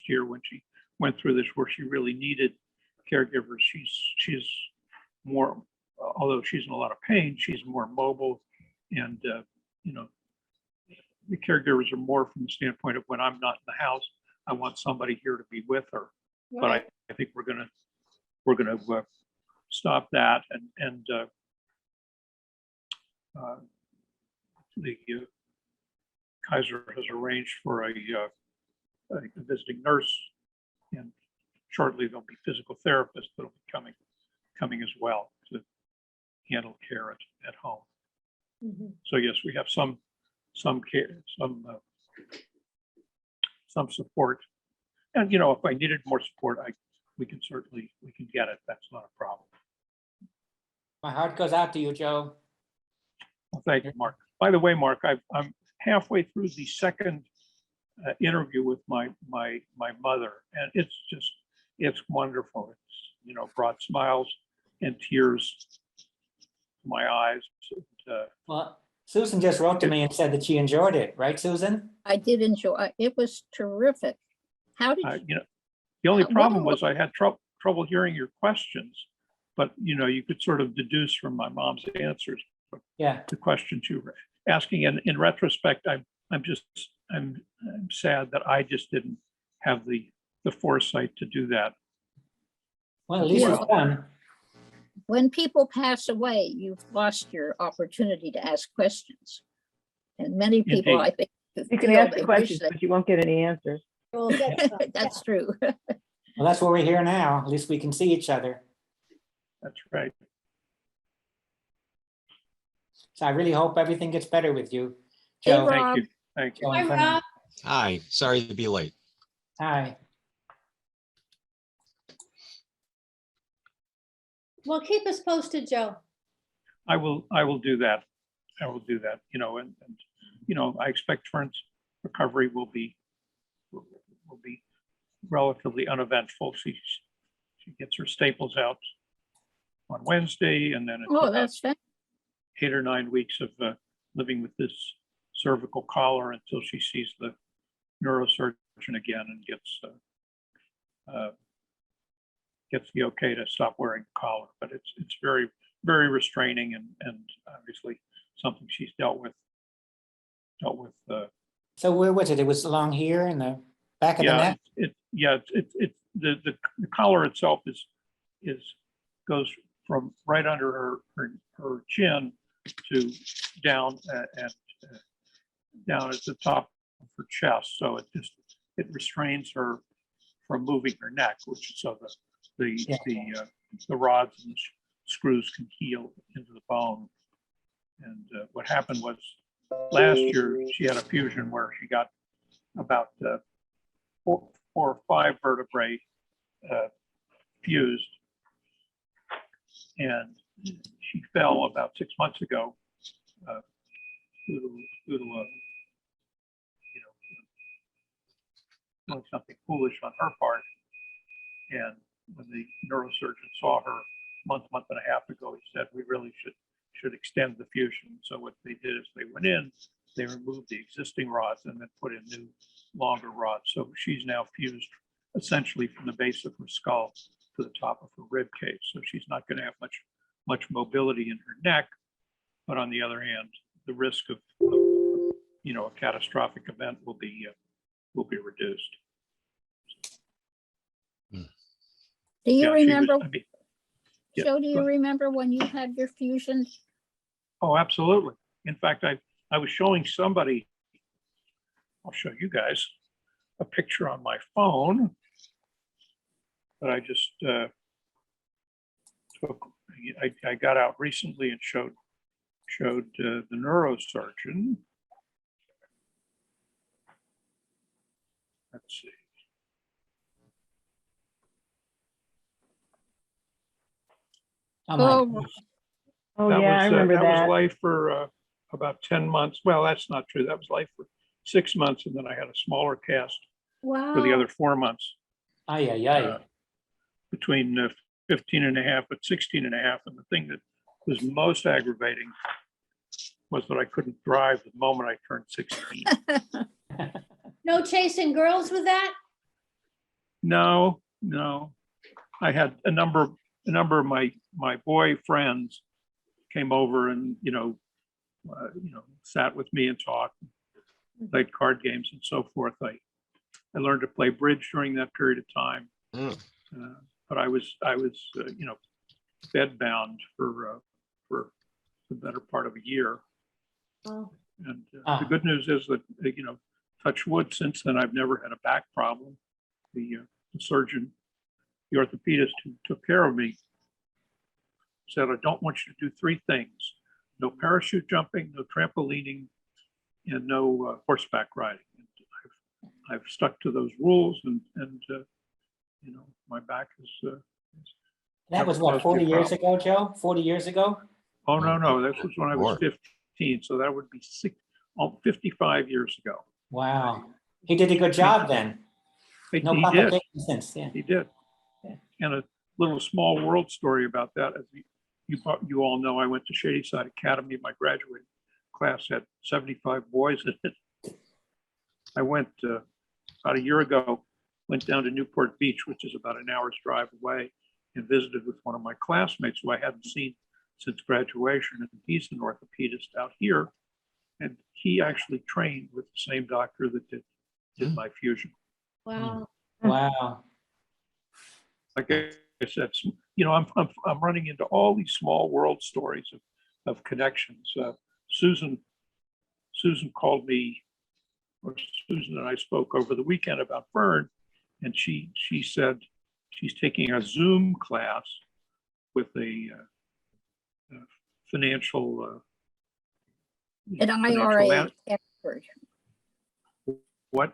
last year when she went through this, where she really needed caregivers. She's more, although she's in a lot of pain, she's more mobile, and you know, the caregivers are more from the standpoint of when I'm not in the house, I want somebody here to be with her. Right. But I think we're gonna stop that, and the Kaiser has arranged for a visiting nurse, and shortly there'll be physical therapists that'll be coming as well to handle care at home. Mhm. So yes, we have some care, some support, and if I needed more support, we can get it. That's not a problem. My heart goes out to you, Joe. Well, thank you, Mark. By the way, Mark, I'm halfway through the second interview with my mother, and it's wonderful. It's brought smiles and tears to my eyes. And, Well, Susan just wrote to me and said that she enjoyed it, right, Susan? I did enjoy, it was terrific. How did you? The only What- problem was I had trouble hearing your questions, but you could sort of deduce from my mom's answers Yeah. the questions you were asking. And in retrospect, I'm sad that I just didn't have the foresight to do that. Well, at least Yeah. it's done. When people pass away, you've lost your opportunity to ask questions. And many people, Indeed. I think. You can feel ask they wish questions, they- but you won't get any answers. We'll get some, That's true. Well, that's why we're here now. At least we can see each other. That's right. So I really hope everything gets better with you. Hey, Joe. Rob. Thank you. Thank you. Joe Hi, and Fran. Rob. Hi, sorry to be late. Hi. Well, keep us posted, Joe. I will do that. I will do that, and I expect Fern's recovery will be relatively uneventful. She gets her staples out on Wednesday, and then it's Oh, about that's fantastic. 8 or 9 weeks of living with this cervical collar until she sees the neurosurgeon again and gets the okay to stop wearing the collar. But it's very, very restraining, and obviously something she's dealt with. So where was it? It was along here in the back of the neck? The collar itself goes from right under her chin to down and down at the top of her chest. So it restrains her from moving her neck, which so the rods and screws can heal into the bone. And what happened was last year she had a fusion where she got about 4 or 5 vertebrae fused, and she fell about 6 months ago due to doing something foolish on her part. And when the neurosurgeon saw her month and a half ago, he said, we really should extend the fusion. So what they did is they went in, they removed the existing rods and then put in new, longer rods. So she's now fused essentially from the base of her skull to the top of her rib cage. So she's not going to have much mobility in her neck. But on the other hand, the risk of a catastrophic event will be reduced. Do you Yeah, she was- remember, yeah, Joe, do go you ahead. remember when you had your fusion? Oh, absolutely. In fact, I was showing somebody, I'll show you guys a picture on my phone that I just took. I got out recently and showed the neurosurgeon. Let's see. Oh, my Oh, gosh. Oh, yeah, I remember That was that. life for about 10 months. Well, that's not true. That was life for 6 months. And then I had a smaller cast Wow. for the other 4 months. Ay, ay, ay. Between 15 and a half, but 16 and a half. And the thing that was most aggravating was that I couldn't drive the moment I turned 16. No chasing girls with that? No, no. I had a number of my boy friends came over and, sat with me and talked, played card games and so forth. I learned to play bridge during that period of time. Mm. But I was bedbound for the better part of a year. Oh, And the good news is that, touch wood, since then, I've never had a back problem. The surgeon, the orthopedist who took care of me, said, I don't want you to do three things: no parachute jumping, no trampolining, and no horseback riding. And I've stuck to those rules, and my back is. That was what, 40 years ago, Joe? 40 years ago? Oh, no, this was when I was More. 15, so that would be 55 years ago. Wow. He did a good job then. No He did. complications since, yeah. He did. Yeah. And a little small world story about that. As you all know, I went to Shadyside Academy. My graduating class had 75 boys in it. I went about a year ago, went down to Newport Beach, which is about an hour's drive away, and visited with one of my classmates who I hadn't seen since graduation. And he's an orthopedist out here. And he actually trained with the same doctor that did my fusion. wow. Wow. Like I said, I'm running into all these small world stories of connections. Susan called me, or Susan and I spoke over the weekend about Fern, and she said she's taking a Zoom class with a financial An IRA expert. What?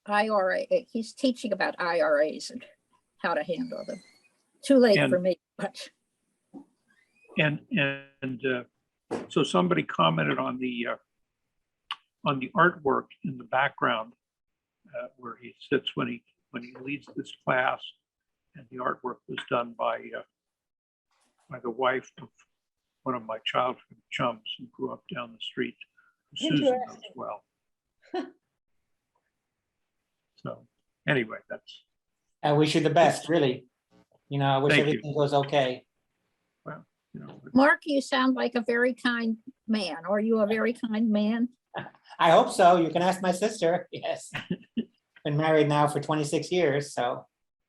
IRA, he's teaching about IRAs and how to handle them. Too late And- for me, but And so somebody commented on the artwork in the background where he sits when he leads this class, and the artwork was done by the wife of one of my childhood chums who grew up down the street, who Susan knows Interesting. well. So anyway, that's, I wish you the best, really. I wish Thank you. everything goes okay. Mark, you sound like a very kind man. Are you a very kind man? I hope so. You can ask my sister. Yes. Been married now for 26 years, so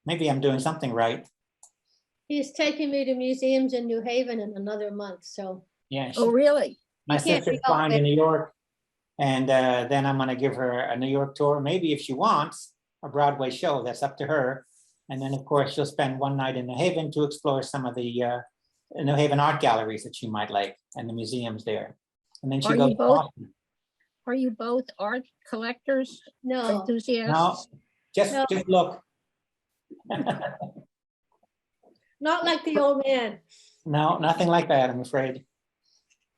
maybe I'm doing something right. He's taking me to museums in New Haven in another month, so. Yeah. Oh, really? My You can't sister's be all flying to big. New York. And then I'm gonna give her a New York tour, maybe if she wants, a Broadway show, that's up to her. And then, of course, she'll spend one night in New Haven to explore some of the New Haven art galleries that she might like and the museums there. And then Are she'll go you to both- Boston. Are you both art collectors, No, enthusiasts? Just look. not like the old man. No, nothing like that, I'm afraid.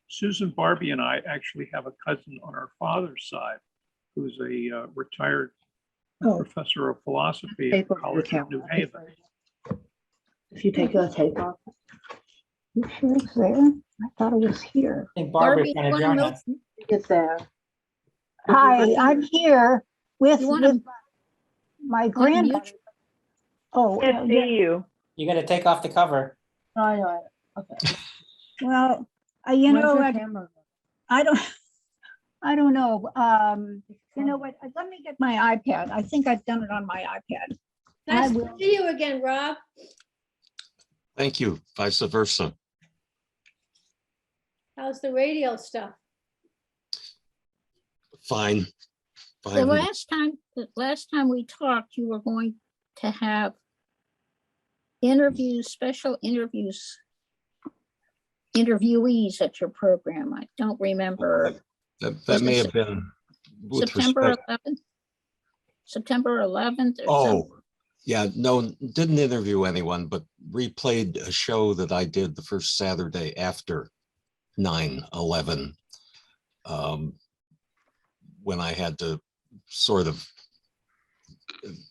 Susan, Barby, and I actually have a cousin on our father's side who's a retired professor of philosophy at the College of New Haven. If you take the tape off. You sure it's there? I thought it was here. I think Barbara's Barbie, trying to wanna join know- us. It's there. Hi, I'm here with You wanna- my Want to grandmother. mute? Oh, Can't see you. You gotta take off the cover. okay. Well, you know, I don't know. You know what? Let me get my iPad. I think I've done it on my iPad. Nice to will. see you again, Rob. Thank you, vice versa. How's the radio stuff? Fine. The Fine. last time we talked, you were going to have special interviewees at your program. I don't remember. That may have been with September respect. 11th? September 11th? or Oh, yeah, no, didn't interview anyone, but replayed a show that I did the first Saturday after 9/11. When I had to sort of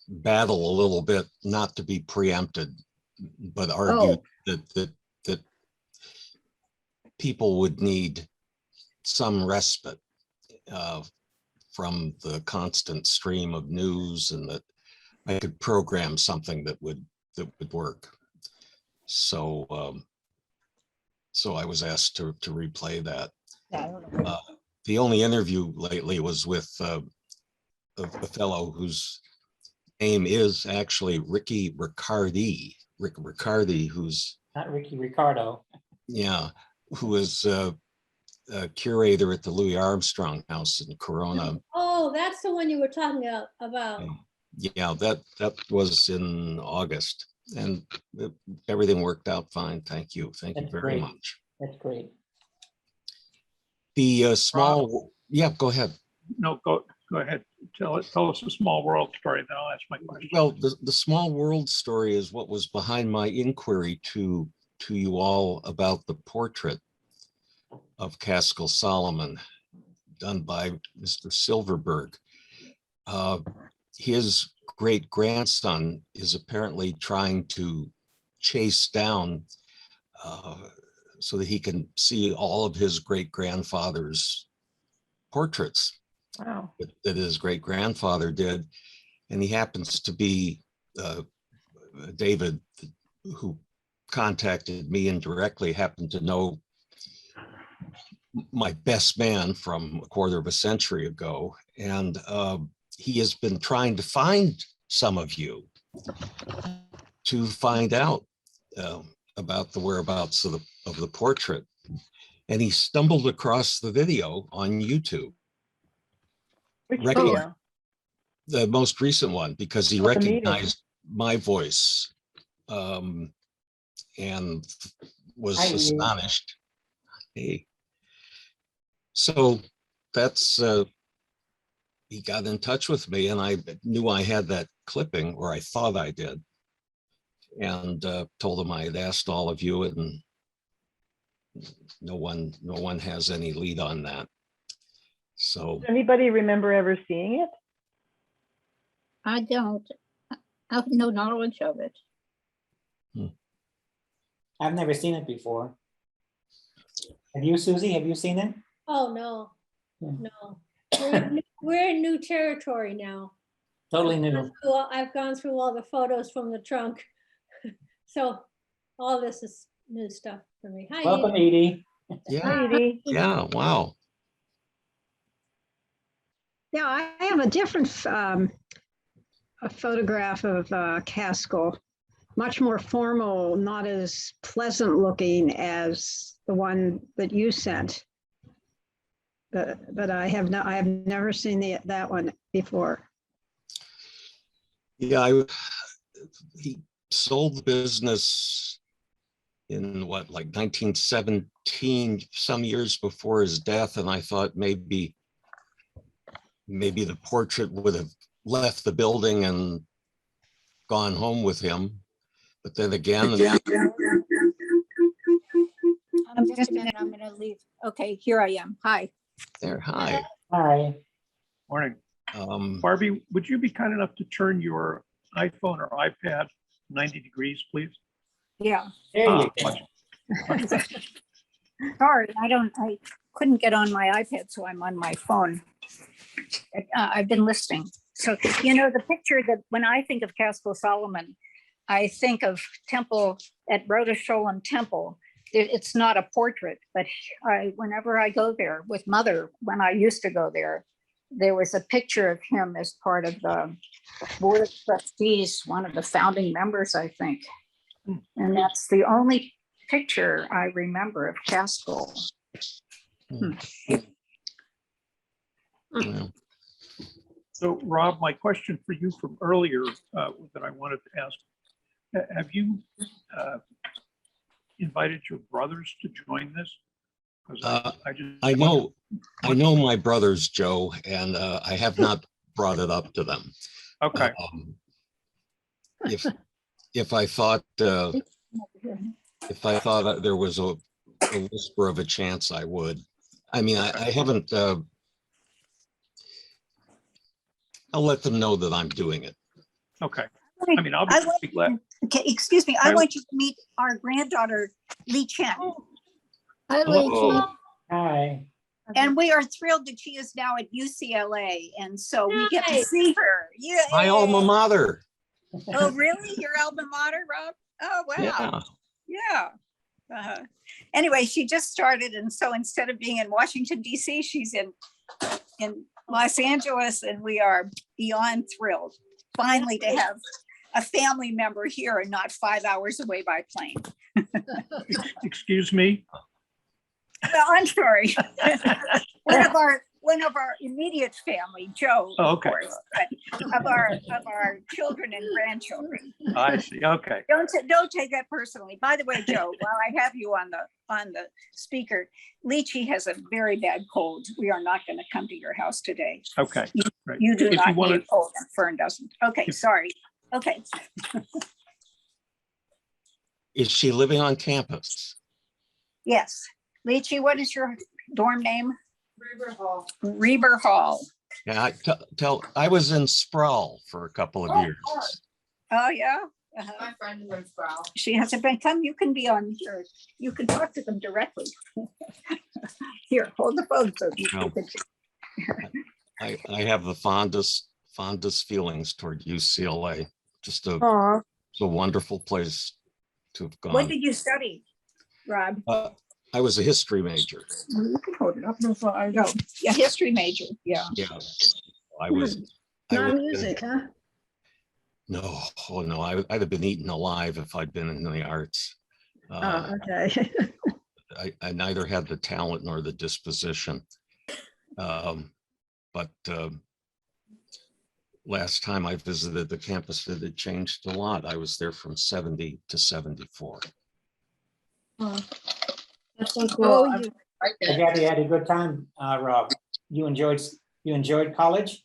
battle a little bit, not to be preempted, but argued that people would need some respite from the constant stream of news, and that I could program something that would work. So so I was asked to replay that. The only interview lately was with a fellow whose name is actually Ricky Riccardi. Rick Riccardi, who's Not Ricky Ricardo. yeah, who is a curator at the Louis Armstrong House in Corona. Oh, that's the one you were talking about. Yeah, that was in August, and everything worked out fine. Thank you. Thank you That's very great. much. That's great. The small, yeah, go ahead. No, go ahead. Tell us a small world story, then I'll ask my question. Well, the small world story is what was behind my inquiry to you all about the portrait of Caskell Solomon done by Mr. Silverberg. His great grandson is apparently trying to chase down so that he can see all of his great grandfather's portraits. Wow. That his great grandfather did. And he happens to be David, who contacted me indirectly, happened to know my best man from a quarter of a century ago. And he has been trying to find some of you to find out about the whereabouts of the portrait. And he stumbled across the video on YouTube. Which Reckon- video? The most recent one, because he Oh, the meeting. recognized my voice and was Hi, Edie. astonished. Hey. So that's, he got in touch with me, and I knew I had that clipping, or I thought I did, and told him I had asked all of you, and no one has any lead on that. So Does anybody remember ever seeing it? I don't. I have no knowledge of it. I've never seen it before. Have you, Susie? Have you seen it? Oh, no, Hmm. no. We're in new territory now. Totally new. I've gone through all the photos from the trunk. So all this is new stuff for me. Hi, Welcome, Edie. Edie. yeah, Edie? yeah, wow. Yeah, I have a different a photograph of Caskell, much more formal, not as pleasant looking as the one that you sent. But I have never seen that one before. Yeah, he sold the business in what, like 1917, some years before his death, and I thought maybe the portrait would have left the building and gone home with him. But then again, Just a minute, I'm gonna leave. Okay, here I am. Hi. there, hi. Hi. Morning. Um, Barbie, would you be kind enough to turn your iPhone or iPad 90 degrees, please? Yeah, There you go. Much better. sorry, I couldn't get on my iPad, so I'm on my phone. I've been listening. So, the picture that when I think of Caskell Solomon, I think of temple at Rhoda Sholem Temple. It's not a portrait, but whenever I go there with Mother, when I used to go there, there was a picture of him as part of the Board of Trustees, one of the founding members, I think. And that's the only picture I remember of Caskell. well, So Rob, my question for you from earlier that I wanted to ask, have you invited your brothers to join this? Because I know my brothers, Joe, and I have not brought it up to them. Okay, If I thought there was a whisper of a chance, I would. I mean, I haven't. I'll let them know that I'm doing it. okay. I mean, I'll I be glad. Okay, excuse me, I I- want you to meet our granddaughter, Lee Chen. Hi, Hello. Lee. Hi. And we are thrilled that she is now at UCLA, and so we get to Nice. see her. Yeah. My alma mater. Oh, really? Your alma mater, Rob? Oh, wow. Yeah, Yeah. Anyway, she just started, and so instead of being in Washington, DC, she's in Los Angeles, and we are beyond thrilled finally to have a family member here and not 5 hours away by plane. Excuse me? Well, I'm sorry. One of our immediate family, Joe, Oh, of okay. course, but of our children and grandchildren. I see, okay. Don't take that personally. By the way, Joe, while I have you on the speaker, Leachy has a very bad cold. We are not going to come to your house today. Okay, great. You do If not you need wanna- a cold, and Fern doesn't. Okay, sorry. Okay. is she living on campus? Yes. Leachy, what is your dorm name? Reber Hall. Yeah, I was in Sproul for a couple of years. Oh, yeah. My friend is in Sproul. She hasn't been come. You can be on here. You can talk to them directly. Here, hold the phone so you No. can. I have the fondest feelings toward UCLA. Just a wonderful place to have What gone. did you study, Rob? I was a history major. You can hold it up. I know. Yeah, history major. Yeah. Yeah, I was. I Not would- music, huh? No, oh no, I'd have been eaten alive if I'd been in the arts. Oh, okay. I neither had the talent nor the disposition. But last time I visited the campus, it had changed a lot. I was there from 70 to 74. That's so cool. Oh, I you, like I that. gather you had a good time, Rob. You enjoyed college?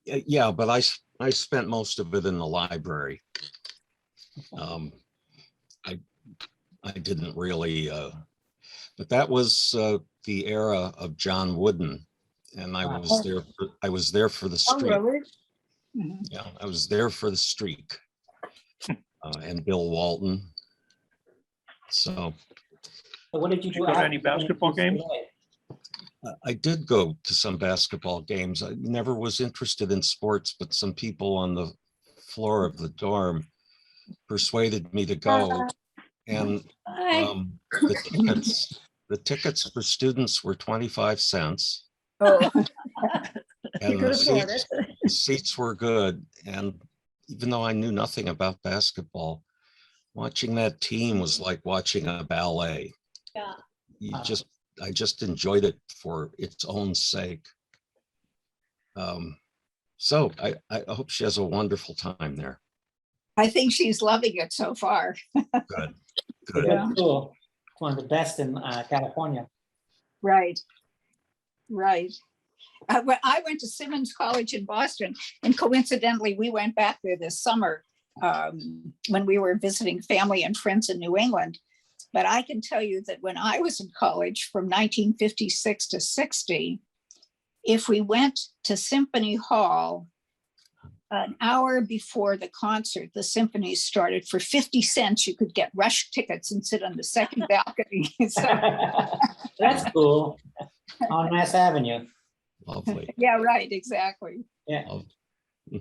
Yeah, but I spent most of it in the library. I didn't really, but that was the era of John Wooden, and I was there. I was there for the Oh, streak. really? Yeah, I was there for the streak, and Bill Walton. So What did you do? Go to after any you finished basketball games? UCLA? I did go to some basketball games. I never was interested in sports, but some people on the floor of the dorm persuaded me to go. And the tickets for students were 25 cents. Oh, And you could the afford seats, it. the seats were good. And even though I knew nothing about basketball, watching that team was like watching a ballet. Yeah. I just enjoyed it for its own sake. So I hope she has a wonderful time there. I think she's loving it so far. Good. It's a Good. good school. It's one of the best in California. Right. Right. I went to Simmons College in Boston, and coincidentally, we went back there this summer when we were visiting family and friends in New England. But I can tell you that when I was in college from 1956 to 60, if we went to Symphony Hall an hour before the concert, the symphonies started, for 50 cents, you could get rush tickets and sit on the second balcony. So, That's cool. On Mass Avenue. Lovely. yeah, right, exactly. Yeah. Love-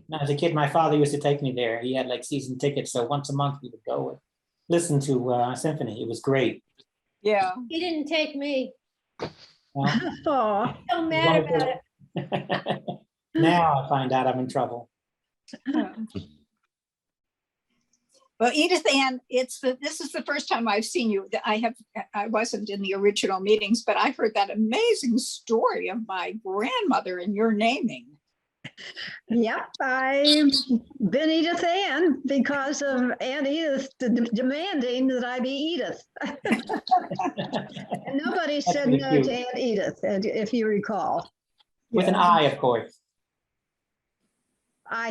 Now, as a kid, my father used to take me there. He had like season tickets, so once a month we would go and listen to a symphony. It was great. Yeah. He didn't take me. Well, Oh, So mad about it. now I find out I'm in trouble. Well, Edith Ann, this is the first time I've seen you. I wasn't in the original meetings, but I heard that amazing story of my grandmother and your naming. yep, I've been Edith Ann because of Aunt Edith demanding that I be Edith. And nobody said pretty no cute. to Aunt Edith, if you recall. With an I, of course.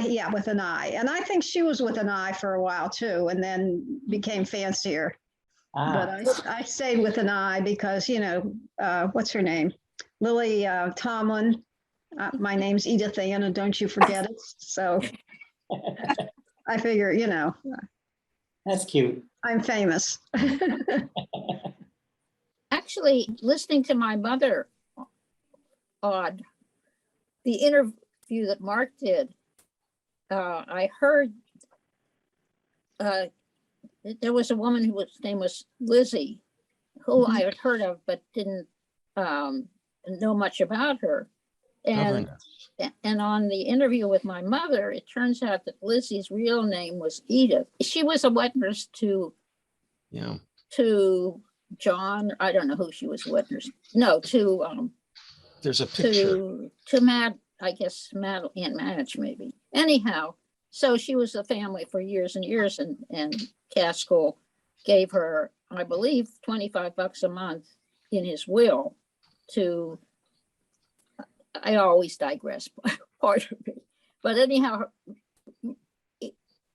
Yeah, with an I. And I think she was with an I for a while too, and then became fancier. But I stayed with an I because, what's her name? Lily Tomlin. My name's Edith Ann, and don't you forget it. So I figure, That's cute. I'm famous. actually, listening to my mother, the interview that Mark did, I heard there was a woman whose name was Lizzie, who Mhm. I had heard of, but didn't know much about her. Oh, very And nice. and on the interview with my mother, it turns out that Lizzie's real name was Edith. She was a wet nurse Yeah, to John. I don't know who she was wet nurse. No, there's a picture. to Matt, I guess Madeline, Aunt Madge maybe. Anyhow, so she was a family for years and years, and Casco gave her, I believe, $25 a month in his will to, I always digress, part of it. But anyhow,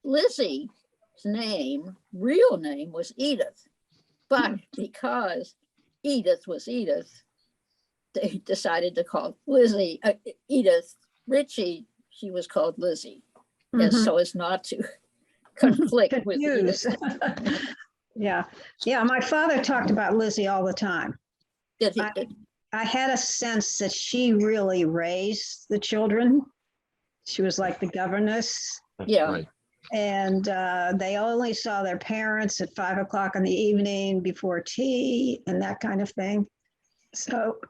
Lizzie's name, real name was Edith. But because Edith was Edith, they decided to call Lizzie, Edith Ritchie, she was called Lizzie, as Mhm. so as not to conflict with Confuse. Edith. Yeah, yeah, my father talked about Lizzie all the time. Did he- I- did- I had a sense that she really raised the children. She was like the governess. Yeah. Right. And they only saw their parents at 5 o'clock in the evening before tea and that kind of thing. So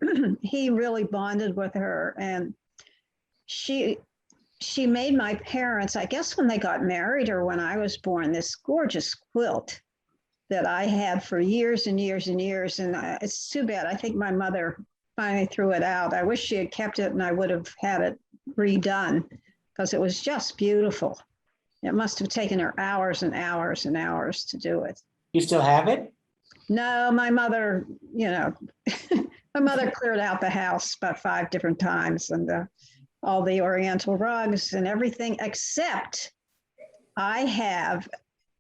he really bonded with her, and she made my parents, I guess when they got married or when I was born, this gorgeous quilt that I had for years and years and years. And it's too bad. I think my mother finally threw it out. I wish she had kept it and I would have had it redone because it was just beautiful. It must have taken her hours and hours and hours to do it. You still have it? No, my mother, my mother cleared out the house about 5 different times, and all the Oriental rugs and everything, except I have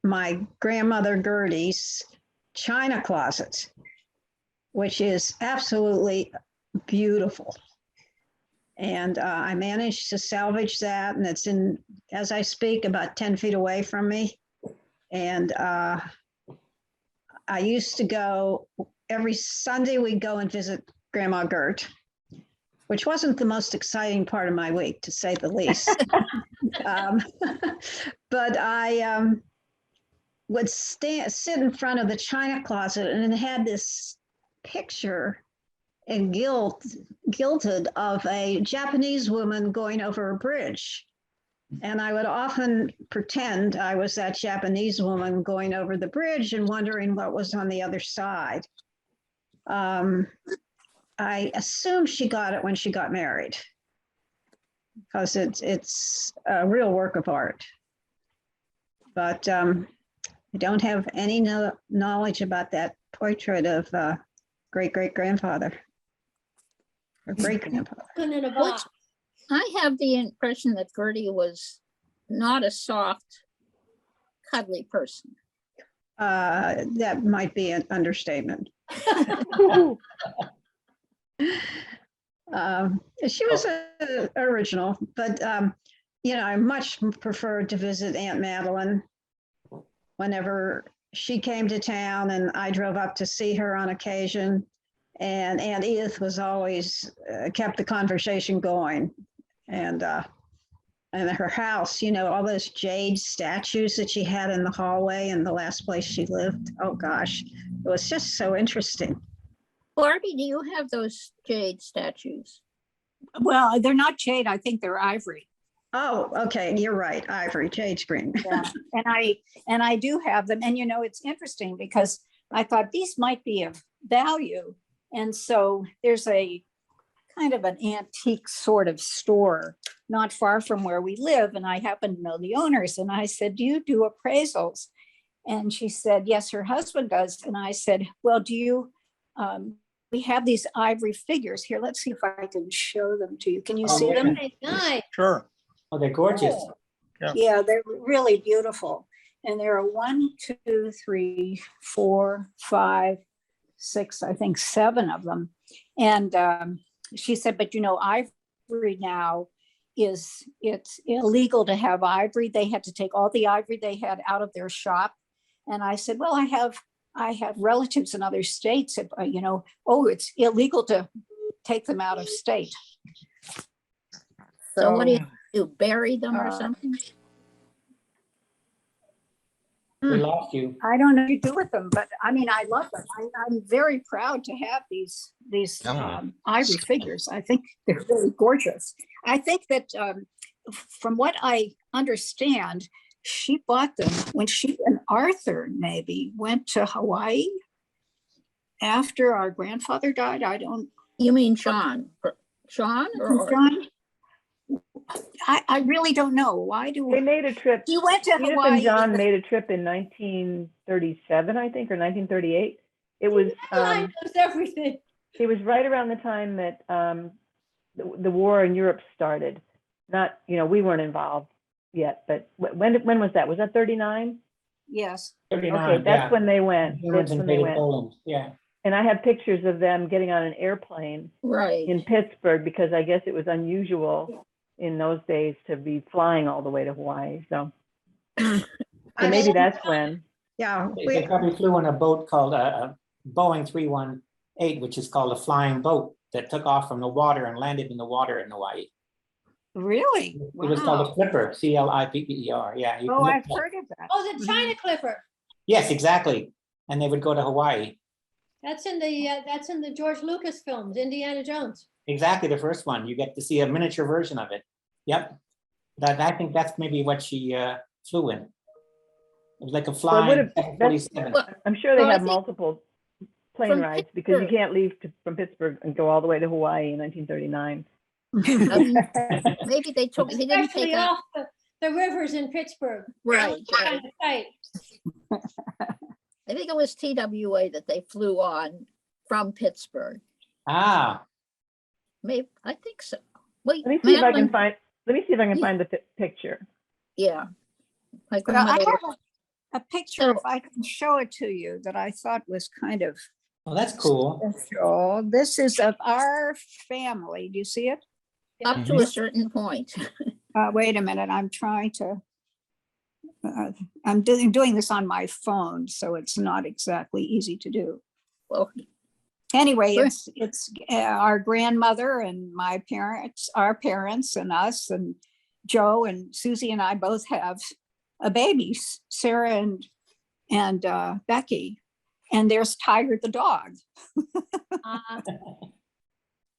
my grandmother Gertie's china closet, which is absolutely beautiful. And I managed to salvage that, and it's in, as I speak, about 10 feet away from me. And I used to go every Sunday, we'd go and visit Grandma Gert, which wasn't the most exciting part of my week, to say the least. But I would sit in front of the china closet, and it had this picture and gilded of a Japanese woman going over a bridge. And I would often pretend I was that Japanese woman going over the bridge and wondering what was on the other side. I assume she got it when she got married, because it's a real work of art. But I don't have any knowledge about that portrait of great-great-grandfather or great-grandfather. Put it in a box. I have the impression that Gertie was not a soft, cuddly person. That might be an understatement. She was original, but I much preferred to visit Aunt Madeline whenever she came to town, and I drove up to see her on occasion. And Aunt Edith was always kept the conversation going, and her house, all those jade statues that she had in the hallway in the last place she lived. Oh gosh, it was just so interesting. Barbie, do you have those jade statues? Well, they're not jade. I think they're ivory. Oh, okay, you're right. Ivory, jade green. Yeah. And I do have them. And it's interesting because I thought these might be of value. And so there's a kind of an antique sort of store not far from where we live. And I happen to know the owners. And I said, do you do appraisals? And she said, yes, her husband does. And I said, well, do you, we have these ivory figures here. Let's see if I can show them to you. Can you see them? Nice. Sure. Oh, they're gorgeous. Yeah, they're really beautiful. And there are 1, 2, 3, 4, 5, 6, I think 7 of them. And she said, but ivory now it's illegal to have ivory. They had to take all the ivory they had out of their shop. And I said, well, I have relatives in other states. If, it's illegal to take them out of state. So what do you do? Bury them or something? We lost you. I don't know what you do with them, but I mean, I love them. I'm very proud to have these Yeah. ivory figures. I think they're really gorgeous. I think that from what I understand, she bought them when she and Arthur maybe went to Hawaii after our grandfather died. I don't. You mean Sean? Sean or John? I really don't know. Why do They made a trip. you went to Edith Hawaii? and John made a trip in 1937, I think, or 1938. It was Madeline knows everything. it was right around the time that the war in Europe started. Not, we weren't involved yet, but when was that? Was that 39? Yes. 39, Okay, that's yeah. when they went. Germans That's when they invaded went. Poland, yeah. And I have pictures of them getting on an airplane right? in Pittsburgh because I guess it was unusual in those days to be flying all the way to Hawaii. So maybe that's when. Yeah, They probably flew on a boat called a Boeing 318, which is called a flying boat that took off from the water and landed in the water in Hawaii. Really? It was called a Wow. Clipper, Clipper. Yeah. you can Oh, look I've it up. heard of that. Oh, the China Clipper. Yes, exactly. And they would go to Hawaii. That's in the George Lucas films, Indiana Jones. Exactly, the first one. You get to see a miniature version of it. Yep. I think that's maybe what she flew in. It was like a flying would've- 747. Well, I'm sure they Well, I have think multiple plane from rides because you Pittsburgh- can't leave from Pittsburgh and go all the way to Hawaii in 1939. I mean, maybe they didn't Especially take off. off the rivers in Pittsburgh. Right, Kind of tight. I think it was TWA that they flew on from Pittsburgh. Ah, Maybe, I think so. Wait, Let me see if I can Madeline- find the picture. Yeah. My Well, I grandmother, have a picture, if I can show it to you, that I thought was kind of well, that's cool. special. This is of our family. Do you see it? up to a certain point. Wait a minute, I'm trying to. I'm doing this on my phone, so it's not exactly easy to do. Well, Anyway, Sure. it's our grandmother and my parents, our parents and us and Joe and Susie and I both have a baby, Sarah and Becky. And there's Tiger the dog.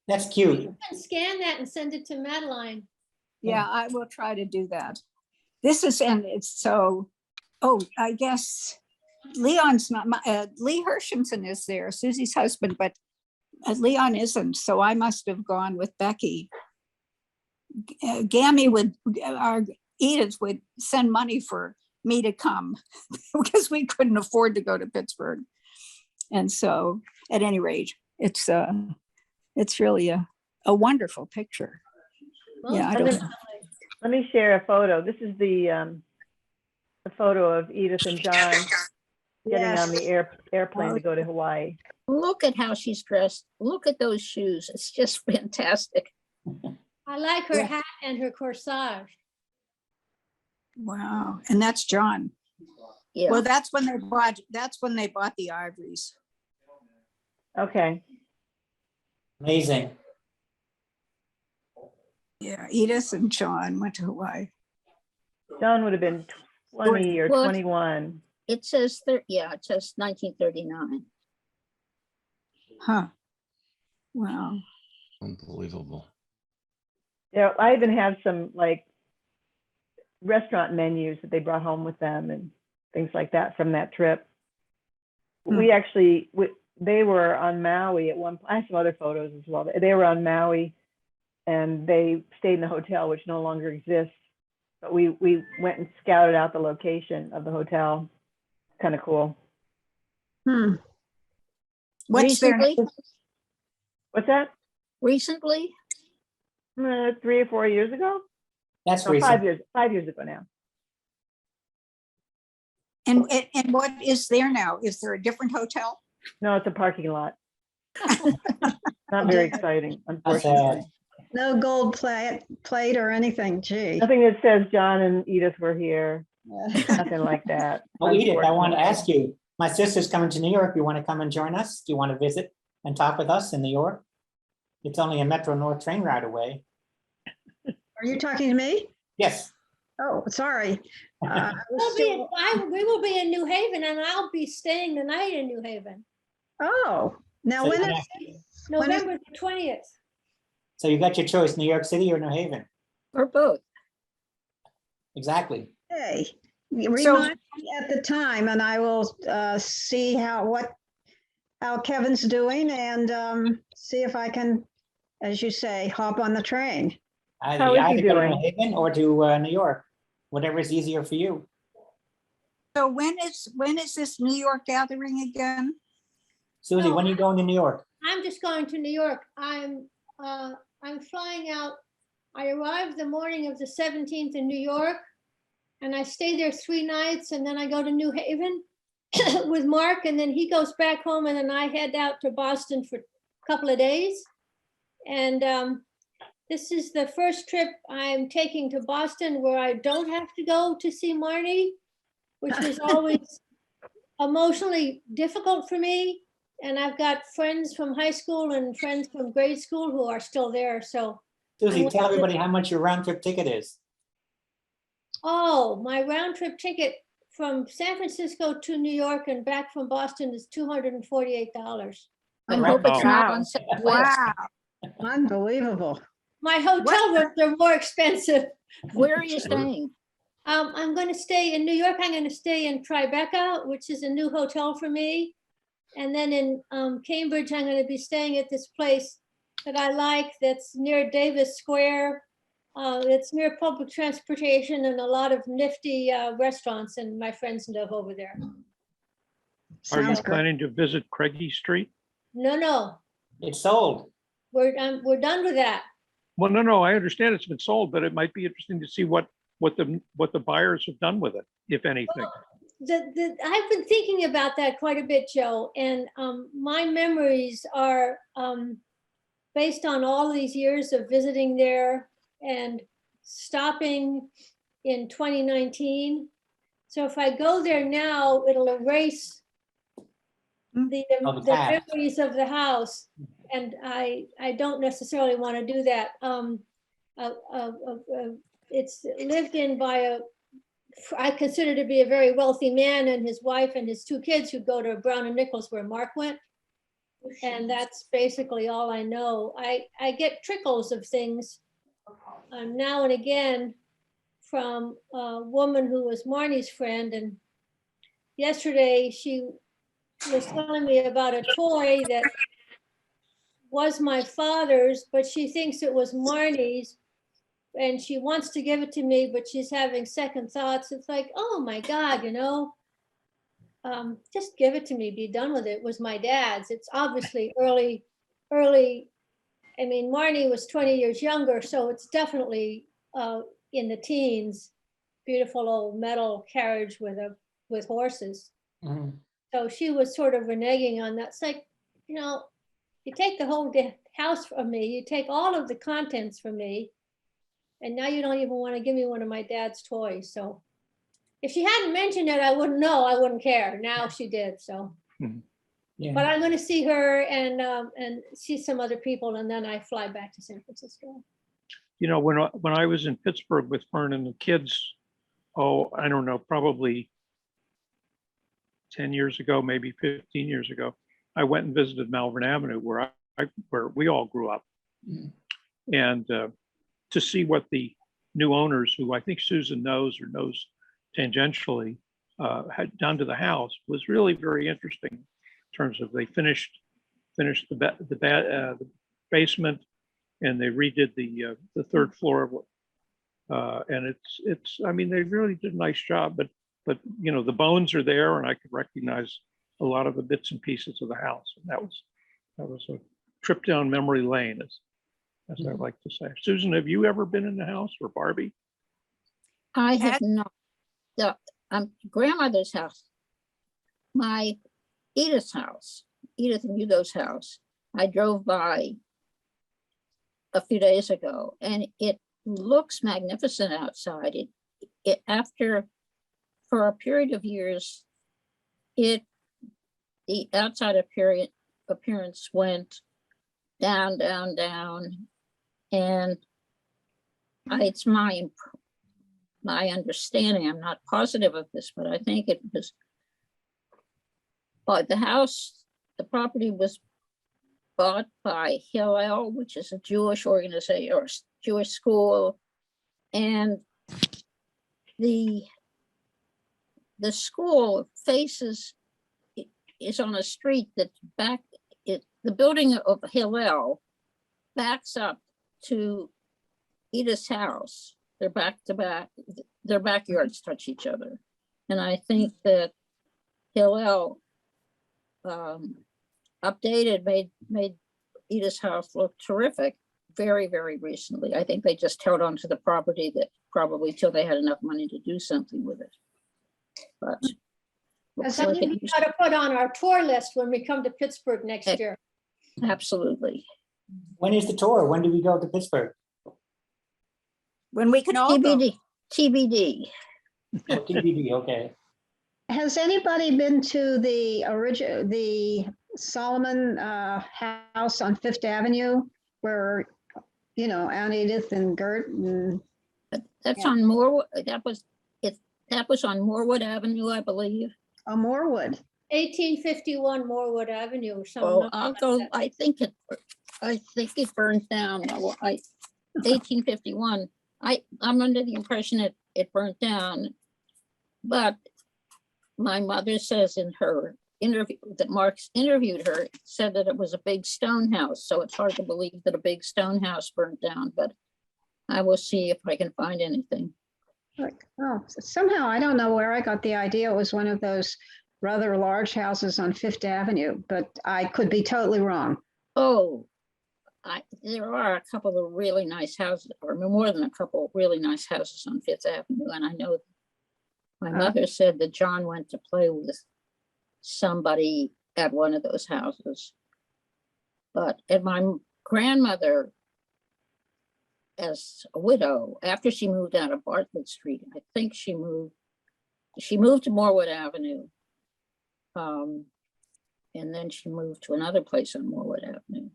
That's cute. You can scan that and send it to Madeline. Yeah, I will try to do that. This is, and it's so, I guess Leon's not, Lee Hershenson is there, Susie's husband, but Leon isn't, so I must have gone with Becky. Gammy Edith would send money for me to come because we couldn't afford to go to Pittsburgh. And so at any rate, it's really a wonderful picture. Yeah, I don't know. Let me share a photo. This is the photo of Edith and John getting on the airplane to go to Hawaii. look at how she's dressed. Look at those shoes. It's just fantastic. I like her hat and her corsage. Wow, and that's John. Yeah. Well, that's when they bought the ivories. Okay. Amazing. Yeah, Edith and John went to Hawaii. John would have been 20 or Well, 21. It says, it says 1939. Huh. Wow. Unbelievable. Yeah, I even have some like restaurant menus that they brought home with them and things like that from that trip. We actually, they were on Maui at one point. I have some other photos as well. They were on Maui and they stayed in the hotel, which no longer exists. But we went and scouted out the location of the hotel. Kind of cool. What's their Recently? name? What's that? Recently? 3 or 4 years ago? That's No, recent. 5 years ago now. And what is there now? Is there a different hotel? No, it's a parking lot. Not very exciting, That's unfortunately. no gold plate or anything, gee. Nothing that says John and Edith were here, nothing like that. Oh, Edith, I want to unfortunately. ask you, my sister's coming to New York. You want to come and join us? Do you want to visit and talk with us in New York? It's only a Metro North train ride away. Are you talking to me? Yes. Oh, sorry. I was We'll be still- we will be in New Haven, and I'll be staying the night in New Haven, Oh, now So when you're is, gonna- When is- November the 20th. So you got your choice, New York City or New Haven? Or both. Exactly. hey, remind me at the time and I will see how Kevin's doing and see if I can, as you say, hop on the train. Either How you is he either go to doing? New Haven or to New York, whatever is easier for you. So when is this New York gathering again? Susie, No, when are you going to New York? I'm just going to New York. I'm flying out. I arrived the morning of the 17th in New York, and I stay there 3 nights, and then I go to New Haven with Mark, and then he goes back home, and then I head out to Boston for a couple of days. And this is the first trip I'm taking to Boston where I don't have to go to see Marnie, which was always emotionally difficult for me. And I've got friends from high school and friends from grade school who are still there. So, Susie, went tell to- everybody how much your round trip ticket is. oh, my round trip ticket from San Francisco to New York and back from Boston is $248. I Right. hope it's not Wow. on Southwest. Unbelievable. My hotel rooms are more expensive. Where are you staying? I'm going to stay in New York. I'm going to stay in Tribeca, which is a new hotel for me. And then in Cambridge, I'm going to be staying at this place that I like that's near Davis Square. It's near public transportation and a lot of nifty restaurants, and my friends live over there. Are you Sounds great. planning to visit Craigie Street? No, It's sold. we're done with that. Well, no, I understand it's been sold, but it might be interesting to see what the buyers have done with it, if anything. I've been thinking about that quite a bit, Joe, and my memories are based on all these years of visiting there and stopping in 2019. So if I go there now, it'll erase the Oh, the past. memories of the house, and I don't necessarily want to do that. It's lived in by I consider to be a very wealthy man and his wife and his 2 kids who go to Brown and Nichols where Mark went. And that's basically all I know. I get trickles of things now and again from a woman who was Marnie's friend. And yesterday she was telling me about a toy that was my father's, but she thinks it was Marnie's. And she wants to give it to me, but she's having second thoughts. It's like, oh my God, just give it to me, be done with it. It was my dad's. It's obviously early. I mean, Marnie was 20 years younger, so it's definitely in the teens. Beautiful old metal carriage with horses. Mhm. So she was sort of reneging on that. It's like, you take the whole house from me, you take all of the contents from me, and now you don't even want to give me one of my dad's toys. So if she hadn't mentioned it, I wouldn't know. I wouldn't care. Now she did. So, Yeah. but I'm going to see her and see some other people, and then I fly back to San Francisco. When I was in Pittsburgh with Fern and the kids, I don't know, probably 10 years ago, maybe 15 years ago, I went and visited Malvern Avenue where we all grew up. Mhm. And to see what the new owners, who I think Susan knows or knows tangentially, had done to the house was really very interesting in terms of they finished the basement and they redid the 3rd floor. And I mean, they really did a nice job, but the bones are there and I could recognize a lot of the bits and pieces of the house. And that was a trip down memory lane, as I like to say. Susan, have you ever been in the house, or Barbie? I have not. The grandmother's house, my Edith and Hugo's house, I drove by a few days ago, and it looks magnificent outside. For a period of years, the outside appearance went down, and it's my my understanding, I'm not positive of this, but I think it was, but the house, the property was bought by Hillel, which is a Jewish organization or Jewish school. And the school faces, is on a street that's back, the building of Hillel backs up to Edith's house. They're back to back, their backyards touch each other. And I think that Hillel updated, made Edith's house look terrific very, very recently. I think they just held on to the property that probably till they had enough money to do something with it. But That's looks like something it we used- got to put on our tour list when we come to Pittsburgh next year. absolutely. When is the tour? When do we go to Pittsburgh? When we can all go. TBD. Oh, TBD, okay. Has anybody been to the Solomon house on Fifth Avenue where, you know, Aunt Edith and Gert and That's Yeah. on Moorwood, that was on Moorwood Avenue, I believe. Moorwood? 1851 Moorwood Avenue or something. Oh, I'll go, I think it burned down. 1851. I'm under the impression it burnt down. But my mother says in her interview, that Mark's interviewed her, said that it was a big stone house. So it's hard to believe that a big stone house burnt down, but I will see if I can find anything. Like, oh, somehow, I don't know where I got the idea. It was one of those rather large houses on Fifth Avenue, but I could be totally wrong. Oh, there are a couple of really nice houses, or more than a couple of really nice houses on Fifth Avenue. And I know my mother said that John went to play with somebody at one of those houses. But and my grandmother, as a widow, after she moved out of Bartlett Street, I think she moved to Moorwood Avenue. And then she moved to another place on Moorwood Avenue.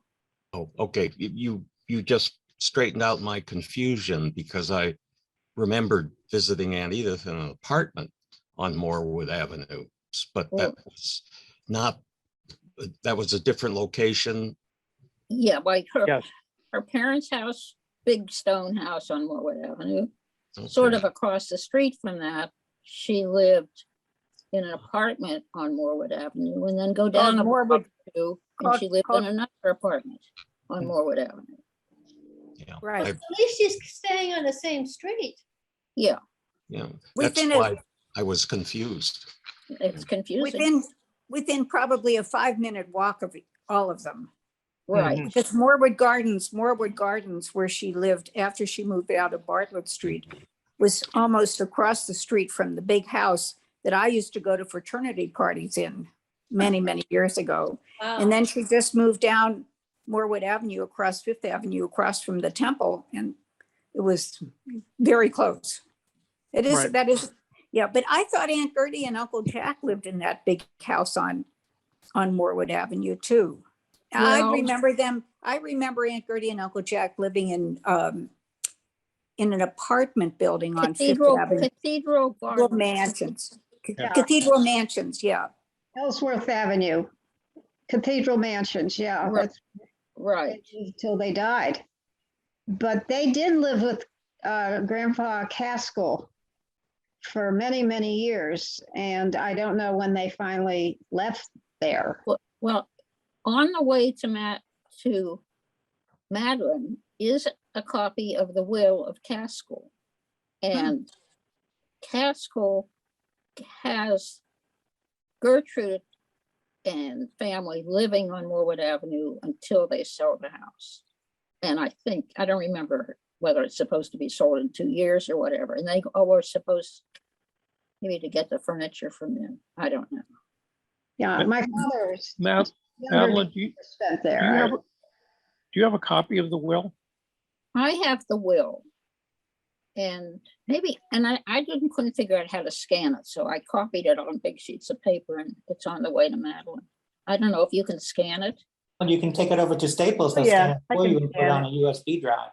Oh, okay. You just straightened out my confusion because I remembered visiting Aunt Edith in an apartment on Moorwood Avenue, but that was not, that was a different location. Yeah, like Yes. her parents' house, big stone house on Moorwood Avenue. Sort of across the street from that, she lived in an apartment on Moorwood Avenue, and then go down a block or two, and she lived in another apartment on Moorwood Avenue. Yeah, Right. I- At least she's staying on the same street. Yeah, yeah, that's Within a- why I was confused. it's confusing, Within probably a 5-minute walk of all of them. right? Because Moorwood Gardens, where she lived after she moved out of Bartlett Street, was almost across the street from the big house that I used to go to fraternity parties in many, many years ago. Wow. And then she just moved down Moorwood Avenue across Fifth Avenue, across from the temple, and it was very close. It is, Right. that is, yeah, but I thought Aunt Gertie and Uncle Jack lived in that big house on Moorwood Avenue too. I Well- remember Aunt Gertie and Uncle Jack living in an apartment building on Fifth Avenue. Cathedral Cathedral Garden. mansions. Yeah. Cathedral mansions, yeah. Ellsworth Avenue, Cathedral Mansions, yeah. Right. That's Right, until they died. But they did live with Grandpa Caskell for many, many years. And I don't know when they finally left there. well, on the way to Madeline is a copy of the will of Caskell. And Caskell has Gertrude and family living on Moorwood Avenue until they sell the house. And I don't remember whether it's supposed to be sold in 2 years or whatever. And they were supposed maybe to get the furniture from them. I don't know. Yeah, my father's Madeline, do spent you there. have, do you have a copy of the will? I have the will. And I couldn't figure out how to scan it, so I copied it on big sheets of paper and it's on the way to Madeline. I don't know if you can scan it. And you can take it over to Staples, they'll Yeah, scan it I for can you and put it scan on a USB drive.